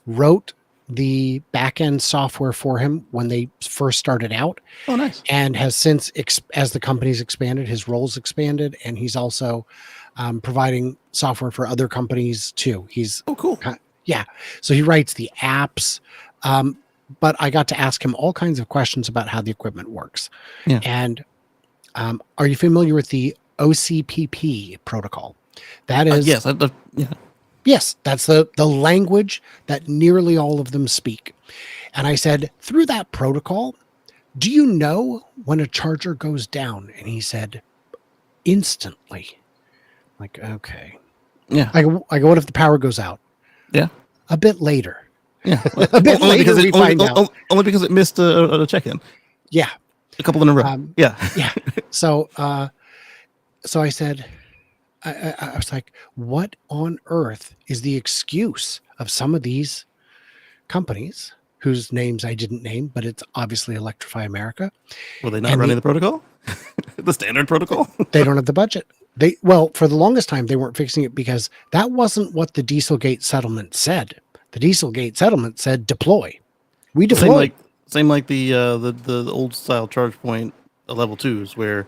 wrote the back-end software for him when they first started out. Oh, nice. And has since, as the company's expanded, his roles expanded, and he's also providing software for other companies too. He's cool. Yeah. So he writes the apps. But I got to ask him all kinds of questions about how the equipment works. Yeah. And are you familiar with the OCPP protocol? That is yes. Yeah. Yes, that's the language that nearly all of them speak. And I said, through that protocol, do you know when a charger goes down? And he said, instantly. Like, okay. Yeah. I go, what if the power goes out? Yeah. A bit later. Yeah. A bit later we find out. Only because it missed a check-in. Yeah. A couple in a row. Yeah. Yeah. So I said, I was like, what on earth is the excuse of some of these companies whose names I didn't name, but it's obviously Electrify America? Were they not running the protocol? The standard protocol? They don't have the budget. For the longest time, they weren't fixing it because that wasn't what the Dieselgate settlement said. The Dieselgate settlement said deploy. We deploy. Same like the old style charge point level 2s where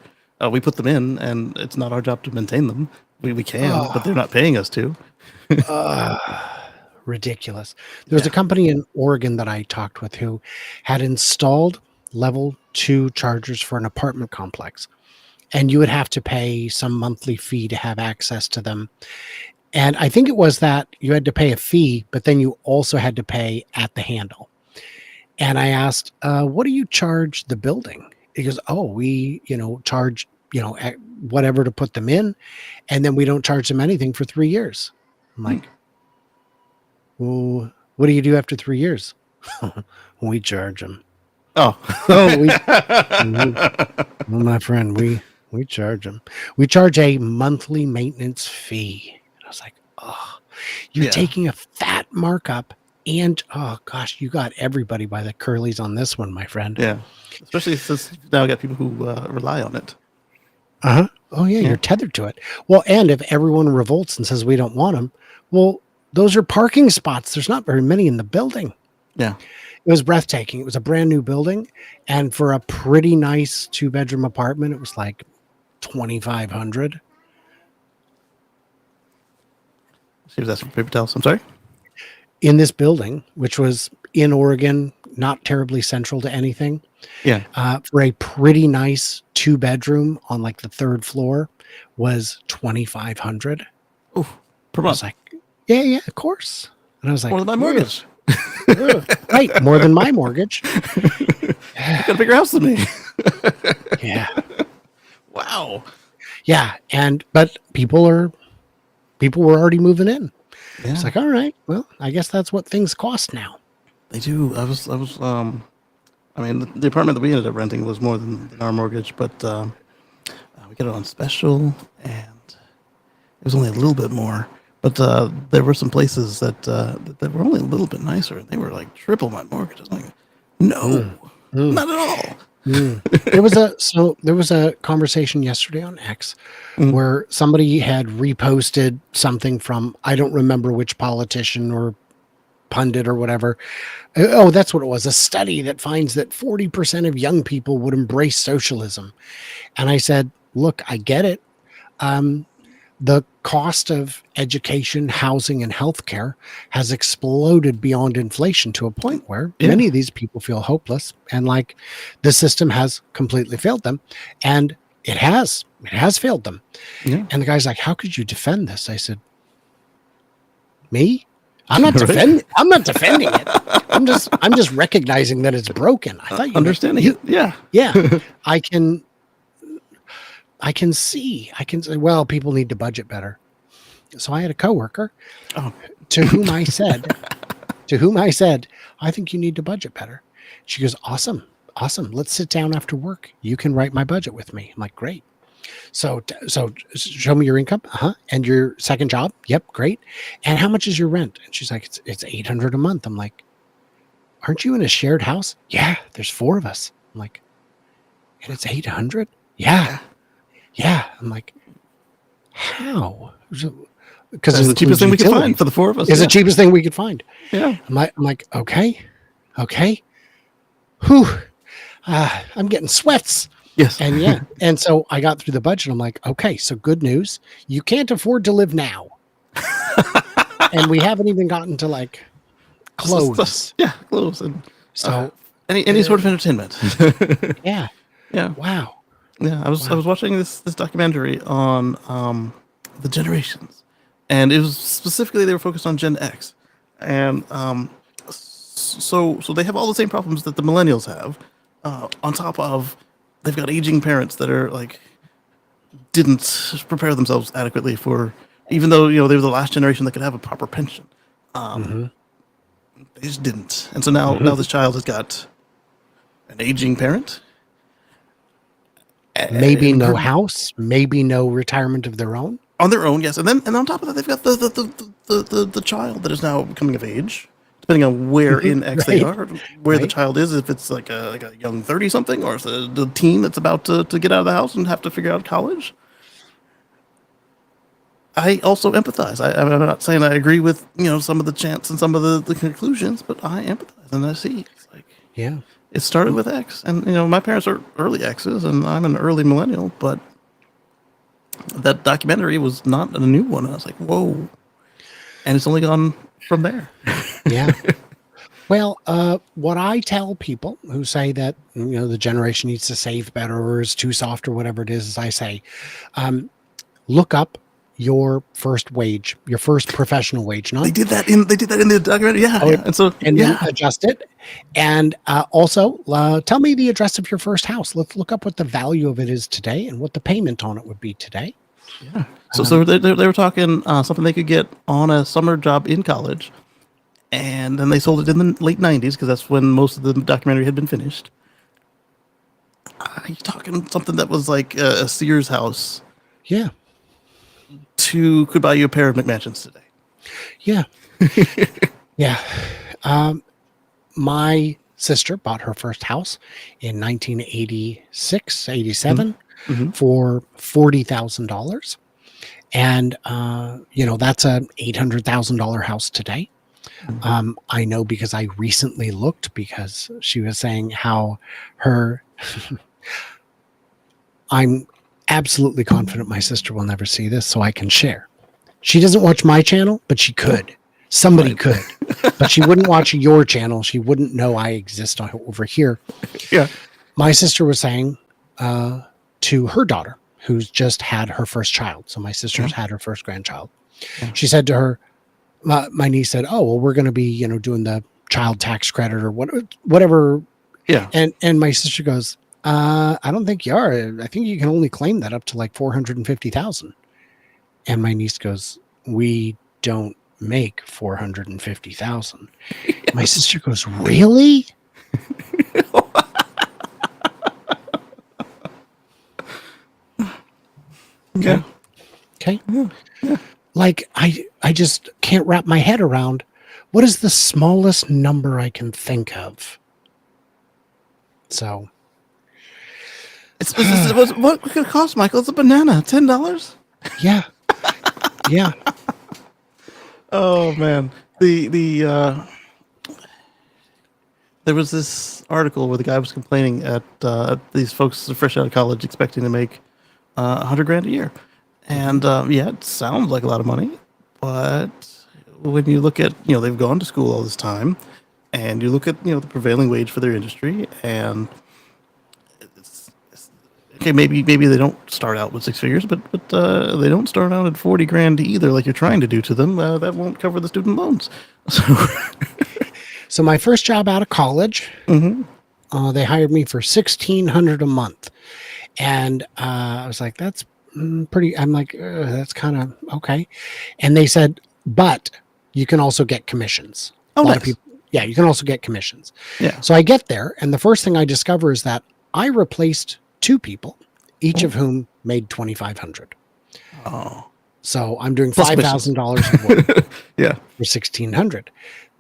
we put them in and it's not our job to maintain them. We can, but they're not paying us to. Ridiculous. There's a company in Oregon that I talked with who had installed level 2 chargers for an apartment complex. And you would have to pay some monthly fee to have access to them. And I think it was that you had to pay a fee, but then you also had to pay at the handle. And I asked, what do you charge the building? He goes, we, charge, whatever to put them in. And then we don't charge them anything for 3 years. I'm like, well, what do you do after 3 years? We charge them. Oh, My friend, we charge them. We charge a monthly maintenance fee. And I was like, you're taking a fat markup, and oh gosh, you got everybody by the curlies on this one, my friend. Yeah, especially since now I got people who rely on it. Oh yeah, you're tethered to it. Well, and if everyone revolts and says we don't want them, well, those are parking spots. There's not very many in the building. Yeah. It was breathtaking. It was a brand new building, and for a pretty nice 2-bedroom apartment, it was like $2,500. See if that's from paper towels. I'm sorry. In this building, which was in Oregon, not terribly central to anything. Yeah. For a pretty nice 2-bedroom on like the 3rd floor was $2,500. Oh, per month. I was like, yeah, of course. And I was like, more than my mortgage. Right, more than my mortgage. You got a bigger house than me. Yeah. Wow. Yeah, but people were already moving in. Yeah. It's like, all right, well, I guess that's what things cost now. They do. I was I mean, the apartment that we ended up renting was more than our mortgage, but we got it on special, and it was only a little bit more. But there were some places that were only a little bit nicer. They were like triple my mortgage. I was like, no, not at all. There was a conversation yesterday on X where somebody had reposted something from, I don't remember which politician or pundit or whatever. Oh, that's what it was. A study that finds that 40% of young people would embrace socialism. And I said, look, I get it. the cost of education, housing, and healthcare has exploded beyond inflation to a point where Yeah. many of these people feel hopeless and like the system has completely failed them. And it has failed them. Yeah. And the guy's like, how could you defend this? I said, me? I'm not Right. I'm not defending it. I'm just recognizing that it's broken. I thought Understanding it. Yeah. yeah. I can say, well, people need to budget better. So I had a coworker Oh. to whom I said, I think you need to budget better. She goes, awesome. Let's sit down after work. You can write my budget with me. I'm like, great. So show me your income. And your second job. Yep. Great. And how much is your rent? And she's like, it's $800 a month. I'm like, aren't you in a shared house? Yeah. There's 4 of us. I'm like, and it's 800. Yeah. I'm like, how? Because It's the cheapest thing we could find for the 4 of us. It's the cheapest thing we could find. Yeah. I'm like, okay. Whew. I'm getting sweats. Yes. And yeah. And so I got through the budget. I'm like, okay, so good news. You can't afford to live now. And we haven't even gotten to like clothes. Yeah, clothes and So any sort of entertainment. yeah. Yeah. Wow. Yeah. I was watching this documentary on the generations, and it was specifically they were focused on Gen X, and so they have all the same problems that the millennials have, on top of they've got aging parents that are like didn't prepare themselves adequately for, even though they were the last generation that could have a proper pension. They just didn't, and so now this child has got an aging parent. Maybe no house, maybe no retirement of their own. On their own, yes, and on top of that, they've got the child that is now coming of age, depending on where in X they are, where the child is, if it's like a young 30-something, or if the teen that's about to get out of the house and have to figure out college. I also empathize. I'm not saying I agree with some of the chants and some of the conclusions, but I empathize and I see it's like it started with X, and my parents are early X's and I'm an early millennial, but that documentary was not a new one. I was like, whoa, and it's only gone from there. Yeah. Well, what I tell people who say that the generation needs to save better or is too soft or whatever it is I say, look up your first wage, your first professional wage. They did that in the documentary. Yeah. And so then adjust it. And also tell me the address of your first house. Let's look up what the value of it is today and what the payment on it would be today. Yeah. So they were talking something they could get on a summer job in college, and then they sold it in the late 90s because that's when most of the documentary had been finished. You're talking something that was like a Sears house. Yeah. Could buy you a pair of McMansions today. Yeah. Yeah. My sister bought her first house in 1986, 87 for $40,000. And, that's a $800,000 house today. I know because I recently looked, because she was saying how I'm absolutely confident my sister will never see this, so I can share. She doesn't watch my channel, but she could. Somebody could, but she wouldn't watch your channel. She wouldn't know I exist over here. Yeah. My sister was saying to her daughter, who's just had her first child. So my sister's had her first grandchild. Yeah. She said to her, my niece said, "Oh, well, we're going to be, doing the child tax credit or whatever." Yeah. And my sister goes, I don't think you are. I think you can only claim that up to like 450,000. And my niece goes, "We don't make 450,000." Yes. My sister goes, "Really?" Yeah. Okay. Yeah. Like I just can't wrap my head around what is the smallest number I can think of. So what could it cost, Michael? It's a banana, $10. Yeah. Yeah. Oh man, there was this article where the guy was complaining at these folks fresh out of college expecting to make $100,000 a year, And yeah, it sounds like a lot of money, but when you look at, they've gone to school all this time, and you look at, the prevailing wage for their industry, and okay, maybe they don't start out with six figures, but they don't start out at 40 grand either, like you're trying to do to them. That won't cover the student loans. So, So my first job out of college, they hired me for $1,600 a month, and I was like, "That's pretty." I'm like, "That's kind of okay," and they said, "But you can also get commissions." oh, A lot nice. of people, yeah, you can also get commissions. Yeah. So I get there, and the first thing I discover is that I replaced two people, each of whom made $2,500. Oh, So I'm doing plus commissions. $5,000 of work Yeah. for $1,600.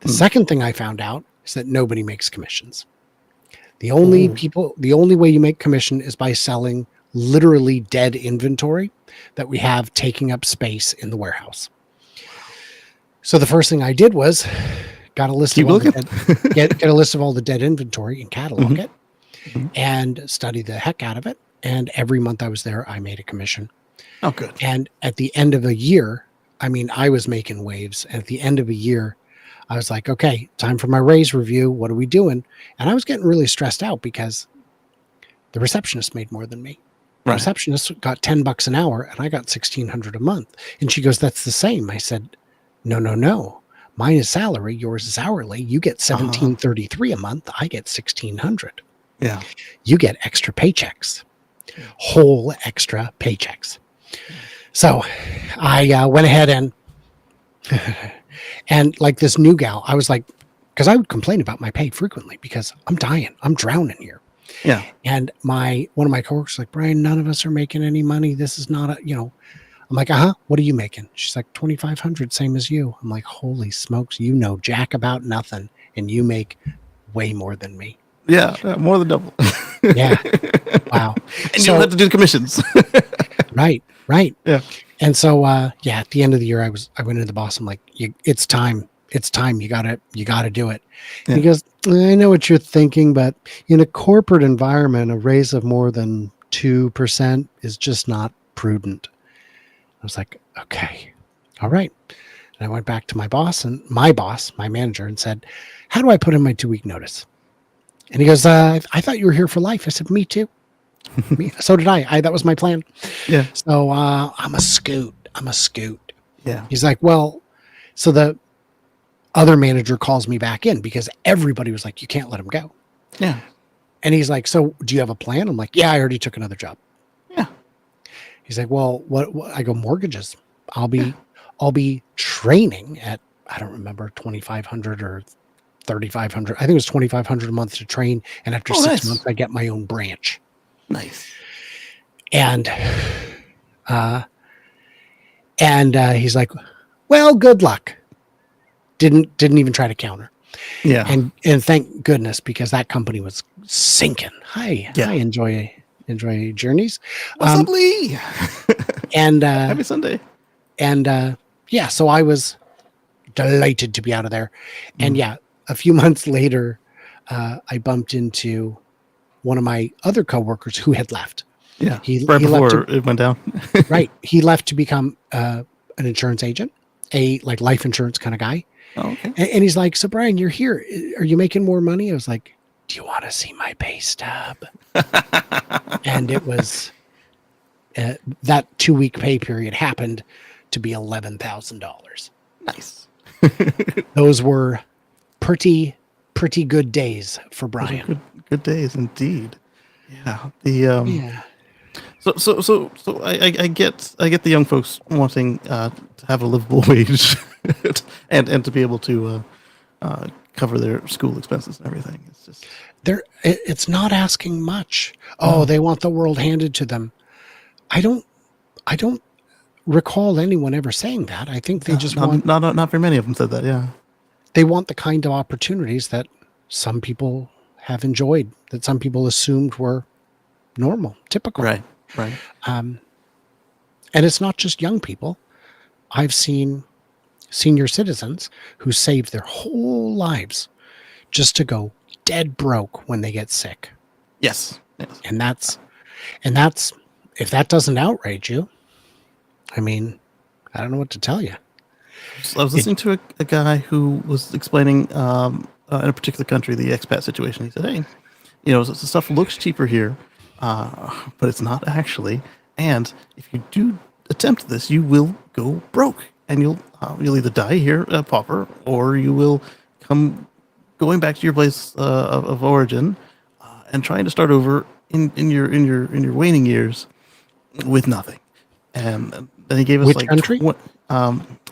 The second thing I found out is that nobody makes commissions. The only way you make commission is by selling literally dead inventory that we have taking up space in the warehouse. So the first thing I did was got a list Keep of all looking. get a list of all the dead inventory and catalog it Mhm. and study the heck out of it. And every month I was there, I made a commission. Oh, good. And at the end of a year, I mean, I was making waves. And at the end of a year, I was like, okay, time for my raise review. What are we doing? And I was getting really stressed out because the receptionist made more than me. The Right. receptionist got $10 an hour and I got $1,600 a month. And she goes, that's the same. I said, no. Mine is salary. Yours is hourly. You get $1,733 a month. I get $1,600. Yeah. You get extra paychecks, whole extra paychecks. So I went ahead and like this new gal, I was like, because I would complain about my pay frequently because I'm dying, I'm drowning here. Yeah. And one of my coworkers was like, Brian, none of us are making any money. This is not I'm like, what are you making? She's like, 2,500, same as you. I'm like, holy smokes, jack about nothing, and you make way more than me. Yeah. More than double. Yeah. Wow. And you don't have to do the commissions. Right. Yeah. And so, at the end of the year, I went into the boss. I'm like, it's time. It's time. You gotta do it. Yeah. And he goes, I know what you're thinking, but in a corporate environment, a raise of more than 2% is just not prudent. I was like, okay, all right. And I went back to my boss, my manager, and said, how do I put in my 2-week notice? And he goes, I thought you were here for life. I said, me too. So did I. That was my plan. Yeah. So I'm a scoot. Yeah. He's like, well, so the other manager calls me back in because everybody was like, you can't let him go. Yeah. And he's like, so do you have a plan? I'm like, yeah, I already took another job. Yeah. He's like, well, what? I go, mortgages. I'll be training at, I don't remember, 2,500 or 3,500. I think it was 2,500 a month to train. And after 6 months, I get my own branch. Nice. And he's like, well, good luck. Didn't even try to counter. Yeah. And thank goodness, because that company was sinking. Hi, enjoy journeys. What's up, Lee? And happy Sunday. And so I was delighted to be out of there. And a few months later, I bumped into one of my other coworkers who had left. Yeah, before it went down. Right. He left to become an insurance agent, a like life insurance kind of guy. Oh, okay. And he's like, so Brian, you're here. Are you making more money? I was like, do you want to see my pay stub? And it was that 2-week pay period happened to be $11,000. Nice. Those were pretty good days for Brian. Good days indeed. Yeah. So I get the young folks wanting to have a livable wage and to be able to cover their school expenses and everything. It's just it's not asking much. They want the world handed to them. I don't recall anyone ever saying that. I think they just want not very many of them said that. Yeah, they want the kind of opportunities that some people have enjoyed, that some people assumed were normal, typical. Right. And it's not just young people. I've seen senior citizens who saved their whole lives just to go dead broke when they get sick. Yes. And that's if that doesn't outrage you, I mean, I don't know what to tell you. So I was listening to a guy who was explaining in a particular country the expat situation. He said, "Hey, the stuff looks cheaper here, but it's not actually. And if you do attempt this, you will go broke, and you'll either die here, a pauper, or you will come going back to your place of origin and trying to start over in your waning years with nothing." And then he gave us Which like country?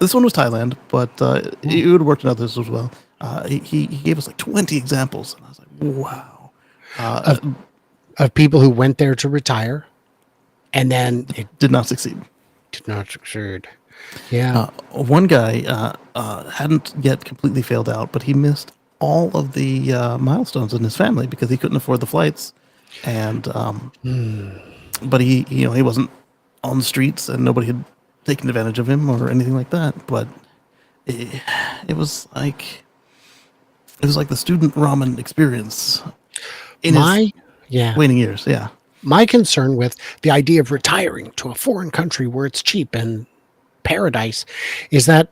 this one was Thailand, but it would have worked in others as well. He gave us like 20 examples, and I was like, wow. Of, of people who went there to retire, and then it Did not succeed. did not succeed. Yeah. One guy hadn't yet completely failed out, but he missed all of the milestones in his family because he couldn't afford the flights, and but he wasn't on the streets, and nobody had taken advantage of him or anything like that. But it was like the student ramen experience in his Yeah. waning years. Yeah, My concern with the idea of retiring to a foreign country where it's cheap and paradise is that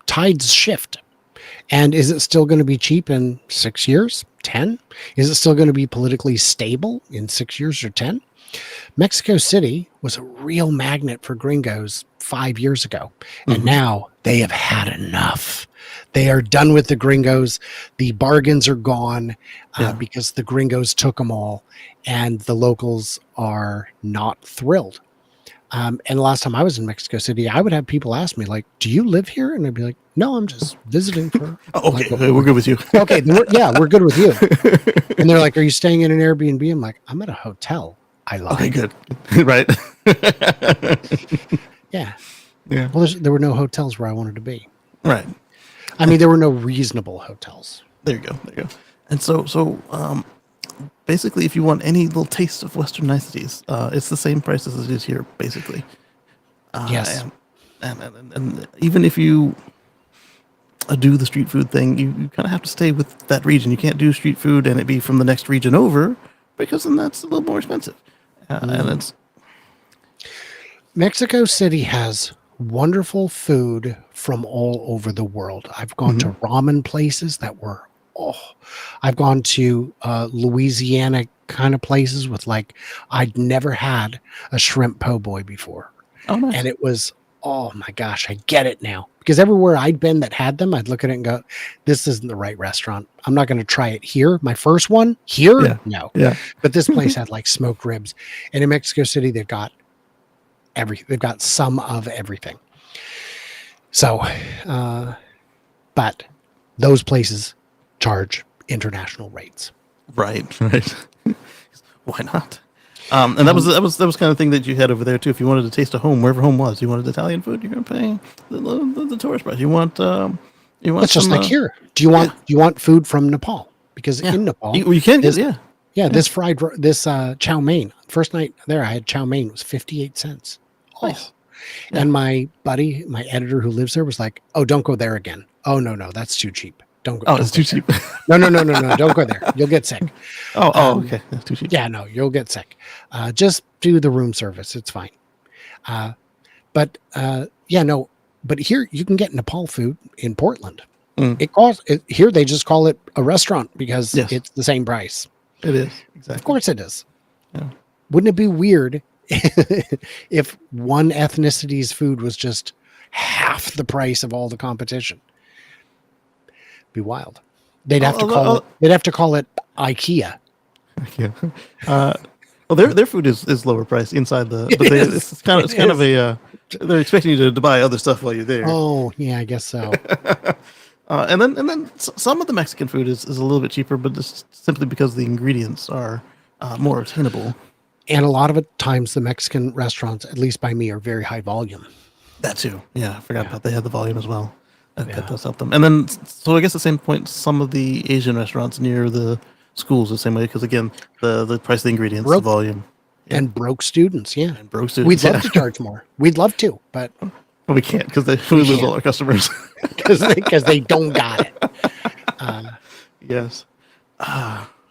tides shift. And is it still going to be cheap in 6 years, 10? Is it still going to be politically stable in 6 years or 10? Mexico City was a real magnet for gringos 5 years ago. And now they have had enough. They are done with the gringos. The bargains are gone because the gringos took them all. And the locals are not thrilled. And the last time I was in Mexico City, I would have people ask me, like, do you live here? And I'd be like, no, I'm just visiting for. okay, we're good with you. Okay, we're good with you. And they're like, are you staying in an Airbnb? I'm like, I'm at a hotel. I lied. Okay, good. Right. Yeah. Yeah. Well, there were no hotels where I wanted to be. Right. I mean, there were no reasonable hotels. There you go. And so basically, if you want any little taste of Western niceties, it's the same price as it is here, basically. Yes. And even if you do the street food thing, you kind of have to stay with that region. You can't do street food and it be from the next region over, because then that's a little more expensive. And it's Mexico City has wonderful food from all over the world. I've gone to ramen places that were, I've gone to Louisiana kind of places with I'd never had a shrimp po' boy before. oh nice. And it was, oh my gosh, I get it now. Because everywhere I'd been that had them, I'd look at it and go, this isn't the right restaurant. I'm not going to try it here. My first one here? Yeah. No. Yeah. But this place had smoked ribs. And in Mexico City, they've got everything. They've got some of everything. So, but those places charge international rates. Right. Why not? And that was kind of the thing that you had over there too. If you wanted to taste a home, wherever home was, you wanted Italian food, you're going to pay the tourist price. You want It's just like here. Do you want food from Nepal? Because in Nepal, you can get this chow mein. First night there, I had chow mein. It was 58 cents. Nice. Yeah. And my buddy, my editor who lives there, was like, "Oh, don't go there again. Oh no, that's too cheap. Don't go. Oh, it's too cheap. No, don't go there. You'll get sick." Okay, that's too cheap. Yeah, no, you'll get sick. Just do the room service. It's fine. But here you can get Nepal food in Portland. It costs here. They just call it a restaurant because it's the same price. It is, exactly. Of course it is. Yeah. Wouldn't it be weird if one ethnicity's food was just half the price of all the competition? Be wild. They'd have to call it IKEA. Yeah. Well, their food is lower price inside the. But it's kind of a. They're expecting you to buy other stuff while you're there. Oh yeah, I guess so. And then some of the Mexican food is a little bit cheaper, but just simply because the ingredients are more attainable. And a lot of times the Mexican restaurants, at least by me, are very high volume. That too. Yeah, I forgot about they had the volume as well. That does help them. And then, so I guess the same point, some of the Asian restaurants near the schools the same way, because again, the price of the ingredients, the volume. Yeah. And broke students, yeah. And broke students. We'd love to charge more. We'd love to, but we can't because we lose all our customers. because they don't got it. Yes.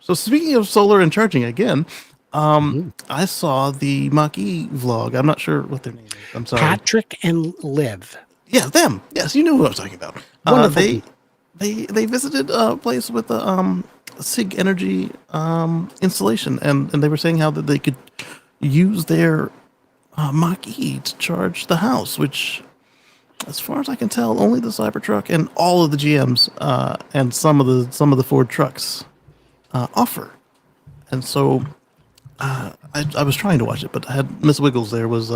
So speaking of solar and charging again, I saw the Mach-E vlog. I'm not sure what their name is. I'm sorry. Patrick and Liv. Yeah, them. Yes, you knew who I was talking about. Wonderful They people. they visited a place with a SIG energy installation, and they were saying how that they could use their Mach-E to charge the house, which, as far as I can tell, only the Cybertruck and all of the GMs and some of the Ford trucks offer. And so I was trying to watch it, but I had Miss Wiggles there was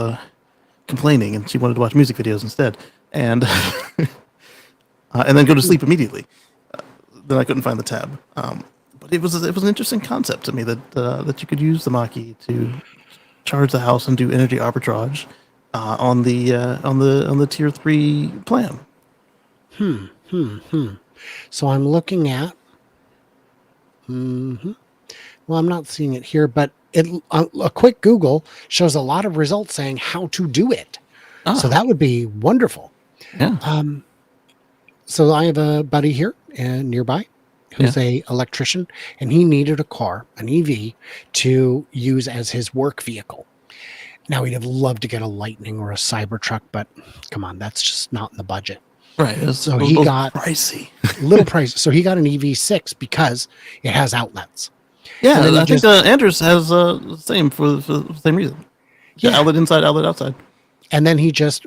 complaining, and she wanted to watch music videos instead, and and then go to sleep immediately. Then I couldn't find the tab. But it was an interesting concept to me that that you could use the Mach-E to charge the house and do energy arbitrage on the tier 3 plan. So I'm looking at. Well, I'm not seeing it here, but a quick Google shows a lot of results saying how to do it. So that would be wonderful. Yeah. So I have a buddy here nearby who's a electrician, and he needed a car, an EV, to use as his work vehicle. Now, he'd have loved to get a Lightning or a Cybertruck, but come on, that's just not in the budget. Right. So he got pricey. little price. So he got an EV6 because it has outlets. Yeah, I think Andrews has the same for the same reason. Yeah, outlet inside, outlet outside. And then he just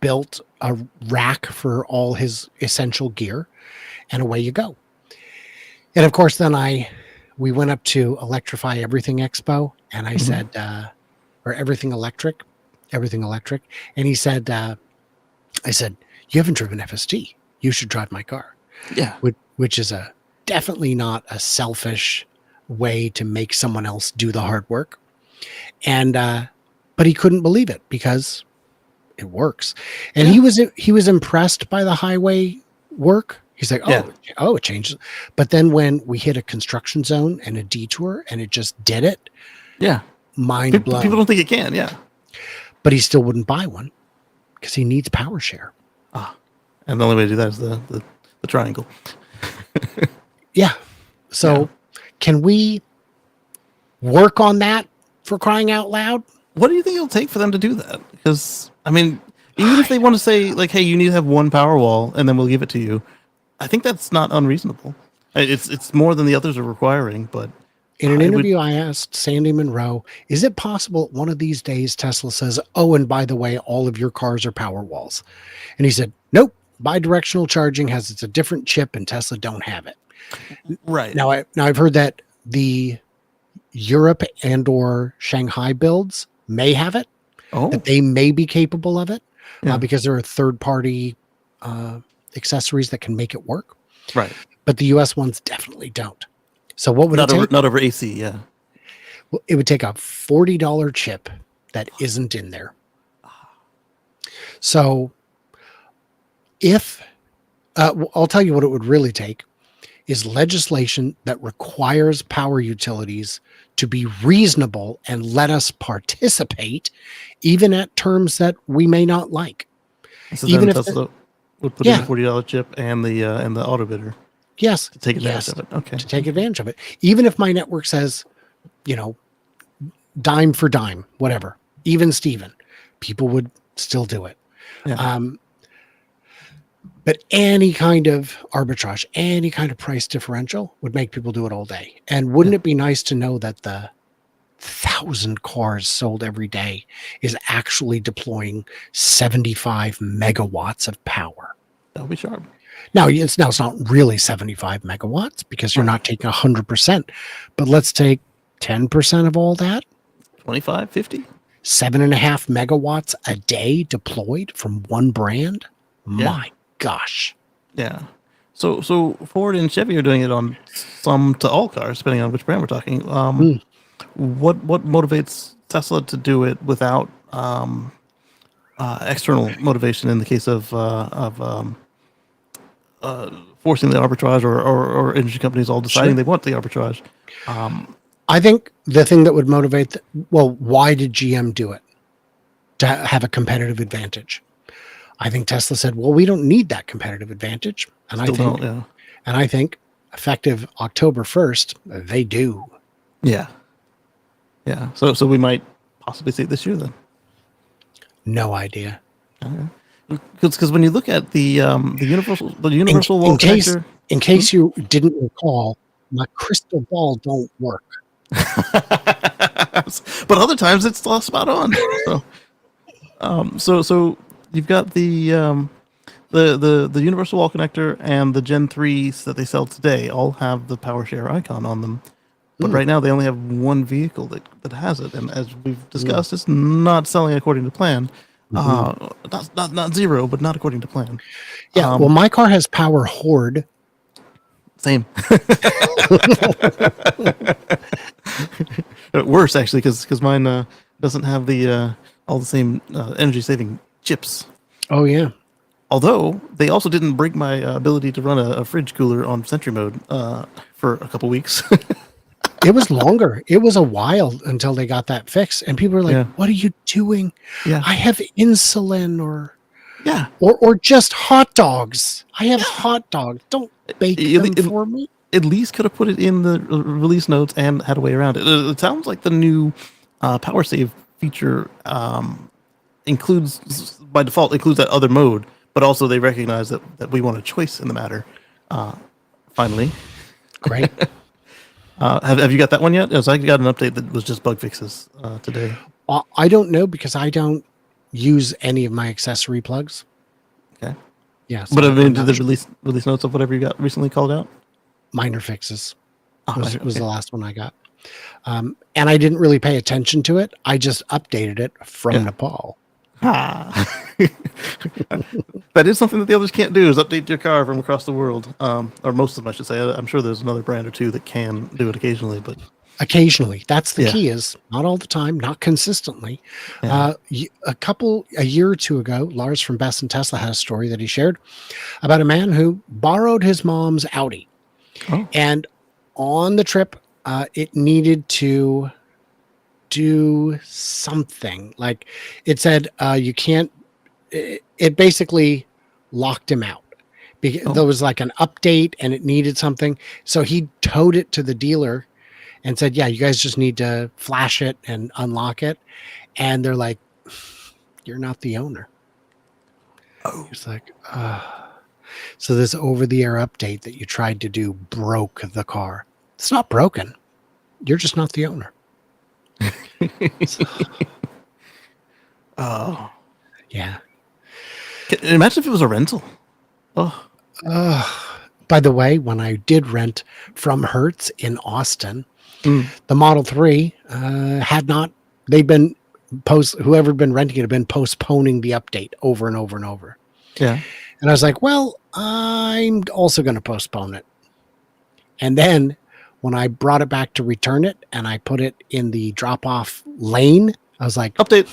built a rack for all his essential gear, and away you go. And of course, then we went up to Electrify Everything Expo, and I said, or Everything Electric. And he said, I said, you haven't driven FST. You should drive my car. Yeah. Which is definitely not a selfish way to make someone else do the hard work. And, but he couldn't believe it because it works. And he was impressed by the highway work. He's like, it changes. But then when we hit a construction zone and a detour and it just did it. Yeah. Mind blown. People don't think it can. Yeah. But he still wouldn't buy one because he needs power share. And the only way to do that is the triangle. Yeah. So can we work on that, for crying out loud? What do you think it'll take for them to do that? Because, I mean, even if they want to say, like, hey, you need to have one power wall and then we'll give it to you, I think that's not unreasonable. It's more than the others are requiring, but... In an interview, I asked Sandy Monroe, is it possible one of these days Tesla says, oh, and by the way, all of your cars are power walls? And he said, nope, bidirectional charging it's a different chip and Tesla don't have it. Right. Now I've heard that the Europe and or Shanghai builds may have it, that they may be capable of it because there are third-party accessories that can make it work. Right. But the US ones definitely don't. So what would it take? Not over AC, yeah. Well, it would take a $40 chip that isn't in there. So if, I'll tell you what it would really take is legislation that requires power utilities to be reasonable and let us participate, even at terms that we may not like. So even if Tesla would put in a $40 chip and the auto bidder. Yes. To take advantage of it. Okay. To take advantage of it. Even if my network says, dime for dime, whatever, even Steven, people would still do it. Yeah. But any kind of arbitrage, any kind of price differential would make people do it all day. And wouldn't it be nice to know that the 1,000 cars sold every day is actually deploying 75 megawatts of power? That would be sharp. Now it's not really 75 megawatts because you're not taking 100%, but let's take 10% of all that. 25, 50? 7.5 megawatts a day deployed from one brand. My gosh. Yeah. So Ford and Chevy are doing it on some to all cars, depending on which brand we're talking. What motivates Tesla to do it without external motivation in the case of forcing the arbitrage or energy companies all deciding they want the arbitrage? I think the thing that would motivate, why did GM do it? To have a competitive advantage. I think Tesla said, well, we don't need that competitive advantage. And I think effective October 1st, they do. Yeah. Yeah. So we might possibly see it this year then. No idea. Because when you look at the In, universal wall in case connector, in case you didn't recall, my crystal ball don't work. but other times it's still spot on. So you've got the universal wall connector and the Gen 3s that they sell today all have the power share icon on them. But Mm, right now they only have one vehicle that has it, and as we've mm, discussed, it's not selling according to plan. mhm. Not zero, but not according to plan. Yeah, well, my car has power horde. Same. Worse actually, because mine doesn't have the all the same energy saving chips. Oh yeah, Although they also didn't break my ability to run a fridge cooler on Sentry mode for a couple weeks. it was longer. It was a while until they got that fixed, and people were like, Yeah, "What are you doing? yeah, I have insulin, yeah. or just hot dogs. I have hot dogs. Don't bake them for me." At least could have put it in the release notes and had a way around it. It sounds like the new power save feature includes by default includes that other mode, but also they recognize that we want a choice in the matter. Finally, Great. have you got that one yet? Yes, I got an update that was just bug fixes today. I don't know because I don't use any of my accessory plugs. Okay, Yeah, so but I mean, I'm did not the sure. release notes of whatever you got recently called out? Minor fixes Oh, was okay. the last one I got. And I didn't really pay attention to it. I just updated it from Yeah. Nepal. Ah. That is something that the others can't do is update your car from across the world, or most of them, I should say. I'm sure there's another brand or two that can do it occasionally, but Occasionally, that's the yeah, key. Is not all the time, not consistently. yeah. A year or two ago, Lars from Best and Tesla had a story that he shared about a man who borrowed his mom's Audi, Oh, and on the trip, it needed to do something. Like it said, you can't. It basically locked him out. Because oh, there was like an update, and it needed something, so he towed it to the dealer and said, "Yeah, you guys just need to flash it and unlock it." And they're like, "You're not the owner." oh. It's like, so this over-the-air update that you tried to do broke the car. It's not broken. You're just not the owner. So, Oh. yeah. Imagine if it was a rental. Oh, By the way, when I did rent from Hertz in Austin, mm, the Model 3 had not, they'd been whoever had been renting it had been postponing the update over and over and over. yeah. And I was like, well, I'm also going to postpone it. And then when I brought it back to return it and I put it in the drop off lane, I was like, Update.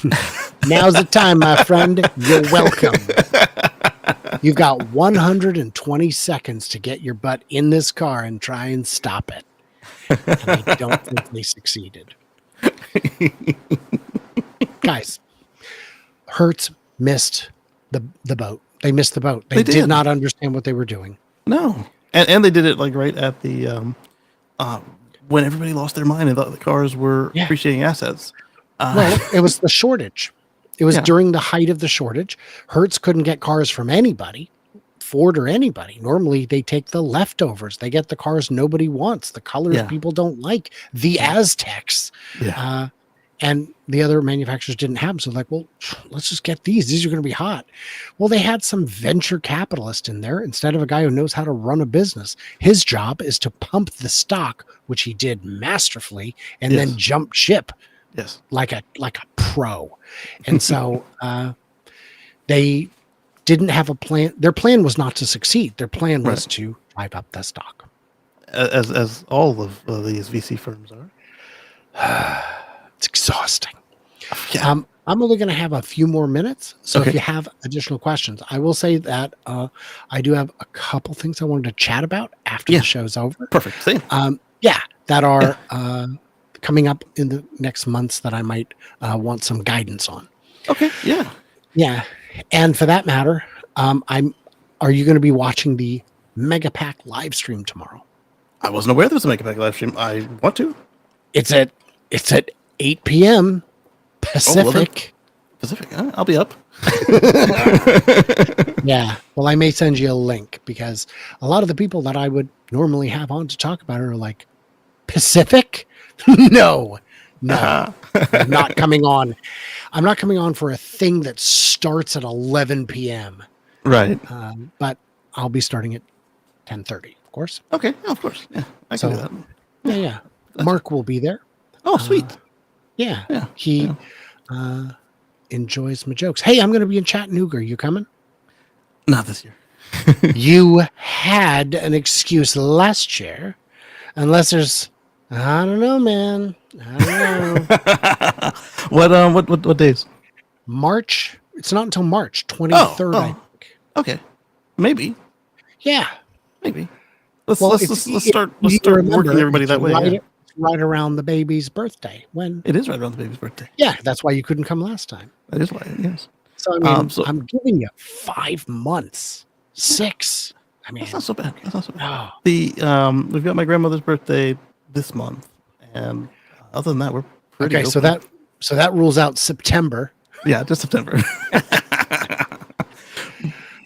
now's the time, my friend. You're welcome. You've got 120 seconds to get your butt in this car and try and stop it. And I don't think they succeeded. Guys, Hertz missed the boat. They missed the boat. They They did did. not understand what they were doing. No, and they did it like right at the when everybody lost their mind and thought the cars were Yeah. appreciating assets. Well, it was the shortage. It was Yeah. during the height of the shortage. Hertz couldn't get cars from anybody, Ford or anybody. Normally, they take the leftovers. They get the cars nobody wants, the colors Yeah. people don't like, the Aztecs. Yeah. And the other manufacturers didn't have them. So, like, well, let's just get these. These are going to be hot. Well, they had some venture capitalist in there instead of a guy who knows how to run a business. His job is to pump the stock, which he did masterfully, and Yes. then jump ship Yes. like a pro. And so they didn't have a plan. Their plan was not to succeed. Their plan was Right. to drive up the stock. As all of these VC firms are. It's exhausting. Yeah. I'm only going to have a few more minutes. So Okay. if you have additional questions, I will say that I do have a couple things I wanted to chat about after Yeah. the show's over. Perfect. Same. That are coming up in the next months that I might want some guidance on. Okay. Yeah. Yeah. And for that matter, are you going to be watching the Mega Pack live stream tomorrow? I wasn't aware there was a Make a Pack live stream. I want to. It's at 8 p.m. Oh, well then, Pacific. Pacific. I'll be up. Yeah. Well, I may send you a link because a lot of the people that I would normally have on to talk about it are like, Pacific? No. I'm not coming on. I'm not coming on for a thing that starts at 11 p.m. Right. But I'll be starting at 10:30, of course. Okay. Yeah, of course. Yeah, I can do that. Yeah. Mark will be there. Oh, sweet. Yeah. Yeah. He enjoys my jokes. Hey, I'm going to be in Chattanooga. Are you coming? Not this year. You had an excuse last year, unless there's, I don't know, man. I don't know. What days? March. It's not until March 23rd, I think. Okay. Maybe. Yeah. Maybe. Let's you start remember, working everybody it's that way. Yeah. right around the baby's birthday. When It is right around the baby's birthday. Yeah, that's why you couldn't come last time. That is why. Yes. So I mean, I'm giving you 5 months, 6. I mean, That's not so bad. That's not so bad. No. We've got my grandmother's birthday this month, and other than that, we're pretty Okay. open. So that rules out September. Yeah, just September.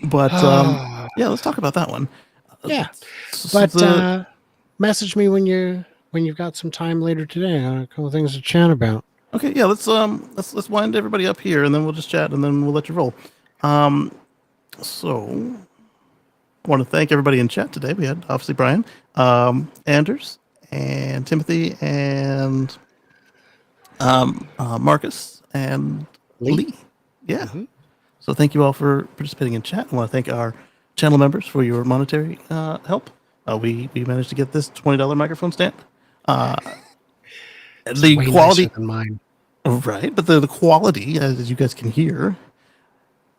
But yeah, let's talk about that one. Yeah, but message me when you've got some time later today. I got a couple of things to chat about. Okay, yeah, let's wind everybody up here, and then we'll just chat, and then we'll let you roll. So I want to thank everybody in chat today. We had obviously Brian, Anders, and Timothy, and Marcus, and Lee. Yeah. Mm-hmm. So thank you all for participating in chat. I want to thank our channel members for your monetary help. We managed to get this $20 microphone stand. The quality than mine, right? But the quality, as you guys can hear,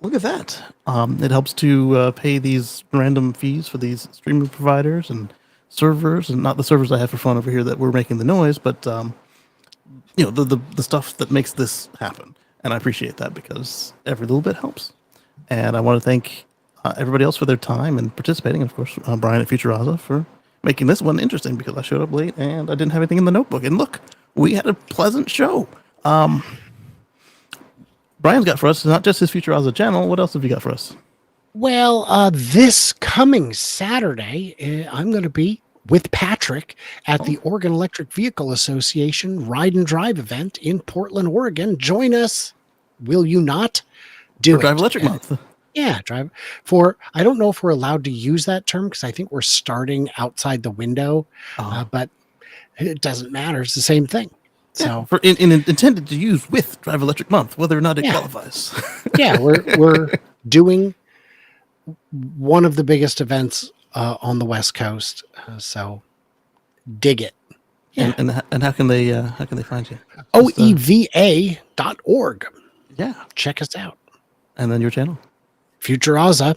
look at that. It helps to pay these random fees for these streaming providers and servers, and not the servers I have for fun over here that were making the noise, but the stuff that makes this happen. And I appreciate that because every little bit helps. And I want to thank everybody else for their time and participating. And of course, Brian at Futuraza for making this one interesting because I showed up late and I didn't have anything in the notebook. And look, we had a pleasant show. Brian's got for us not just his Futuraza channel. What else have you got for us? Well, this coming Saturday, I'm going to be with Patrick at the Oregon Electric Vehicle Association Ride and Drive event in Portland, Oregon. Join us. Will you not? Drive Electric Month. Yeah, drive. I don't know if we're allowed to use that term because I think we're starting outside the window, but it doesn't matter. It's the same thing. Yeah, so intended to use with Drive Electric Month, whether or not it qualifies. Yeah, we're doing one of the biggest events on the West Coast, so dig it. Yeah. And how can they find you? OEVA.org. Yeah, check us out. And then your channel, Futuraza,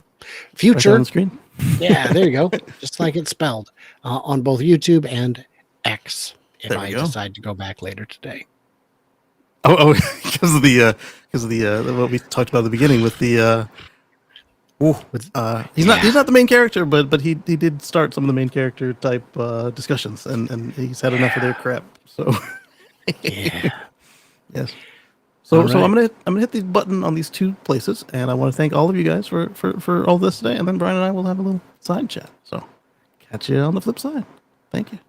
future right on the screen. Yeah, there you go, just like it's spelled on both YouTube and X. If I decide to go back later today. Oh, because of the what we talked about at the beginning with the. He's not the main character, but he did start some of the main character type discussions, and he's had enough of their crap. So yeah, yes. So I'm gonna hit the button on these 2 places, and I want to thank all of you guys for all this today, and then Brian and I will have a little side chat. So catch you on the flip side. Thank you.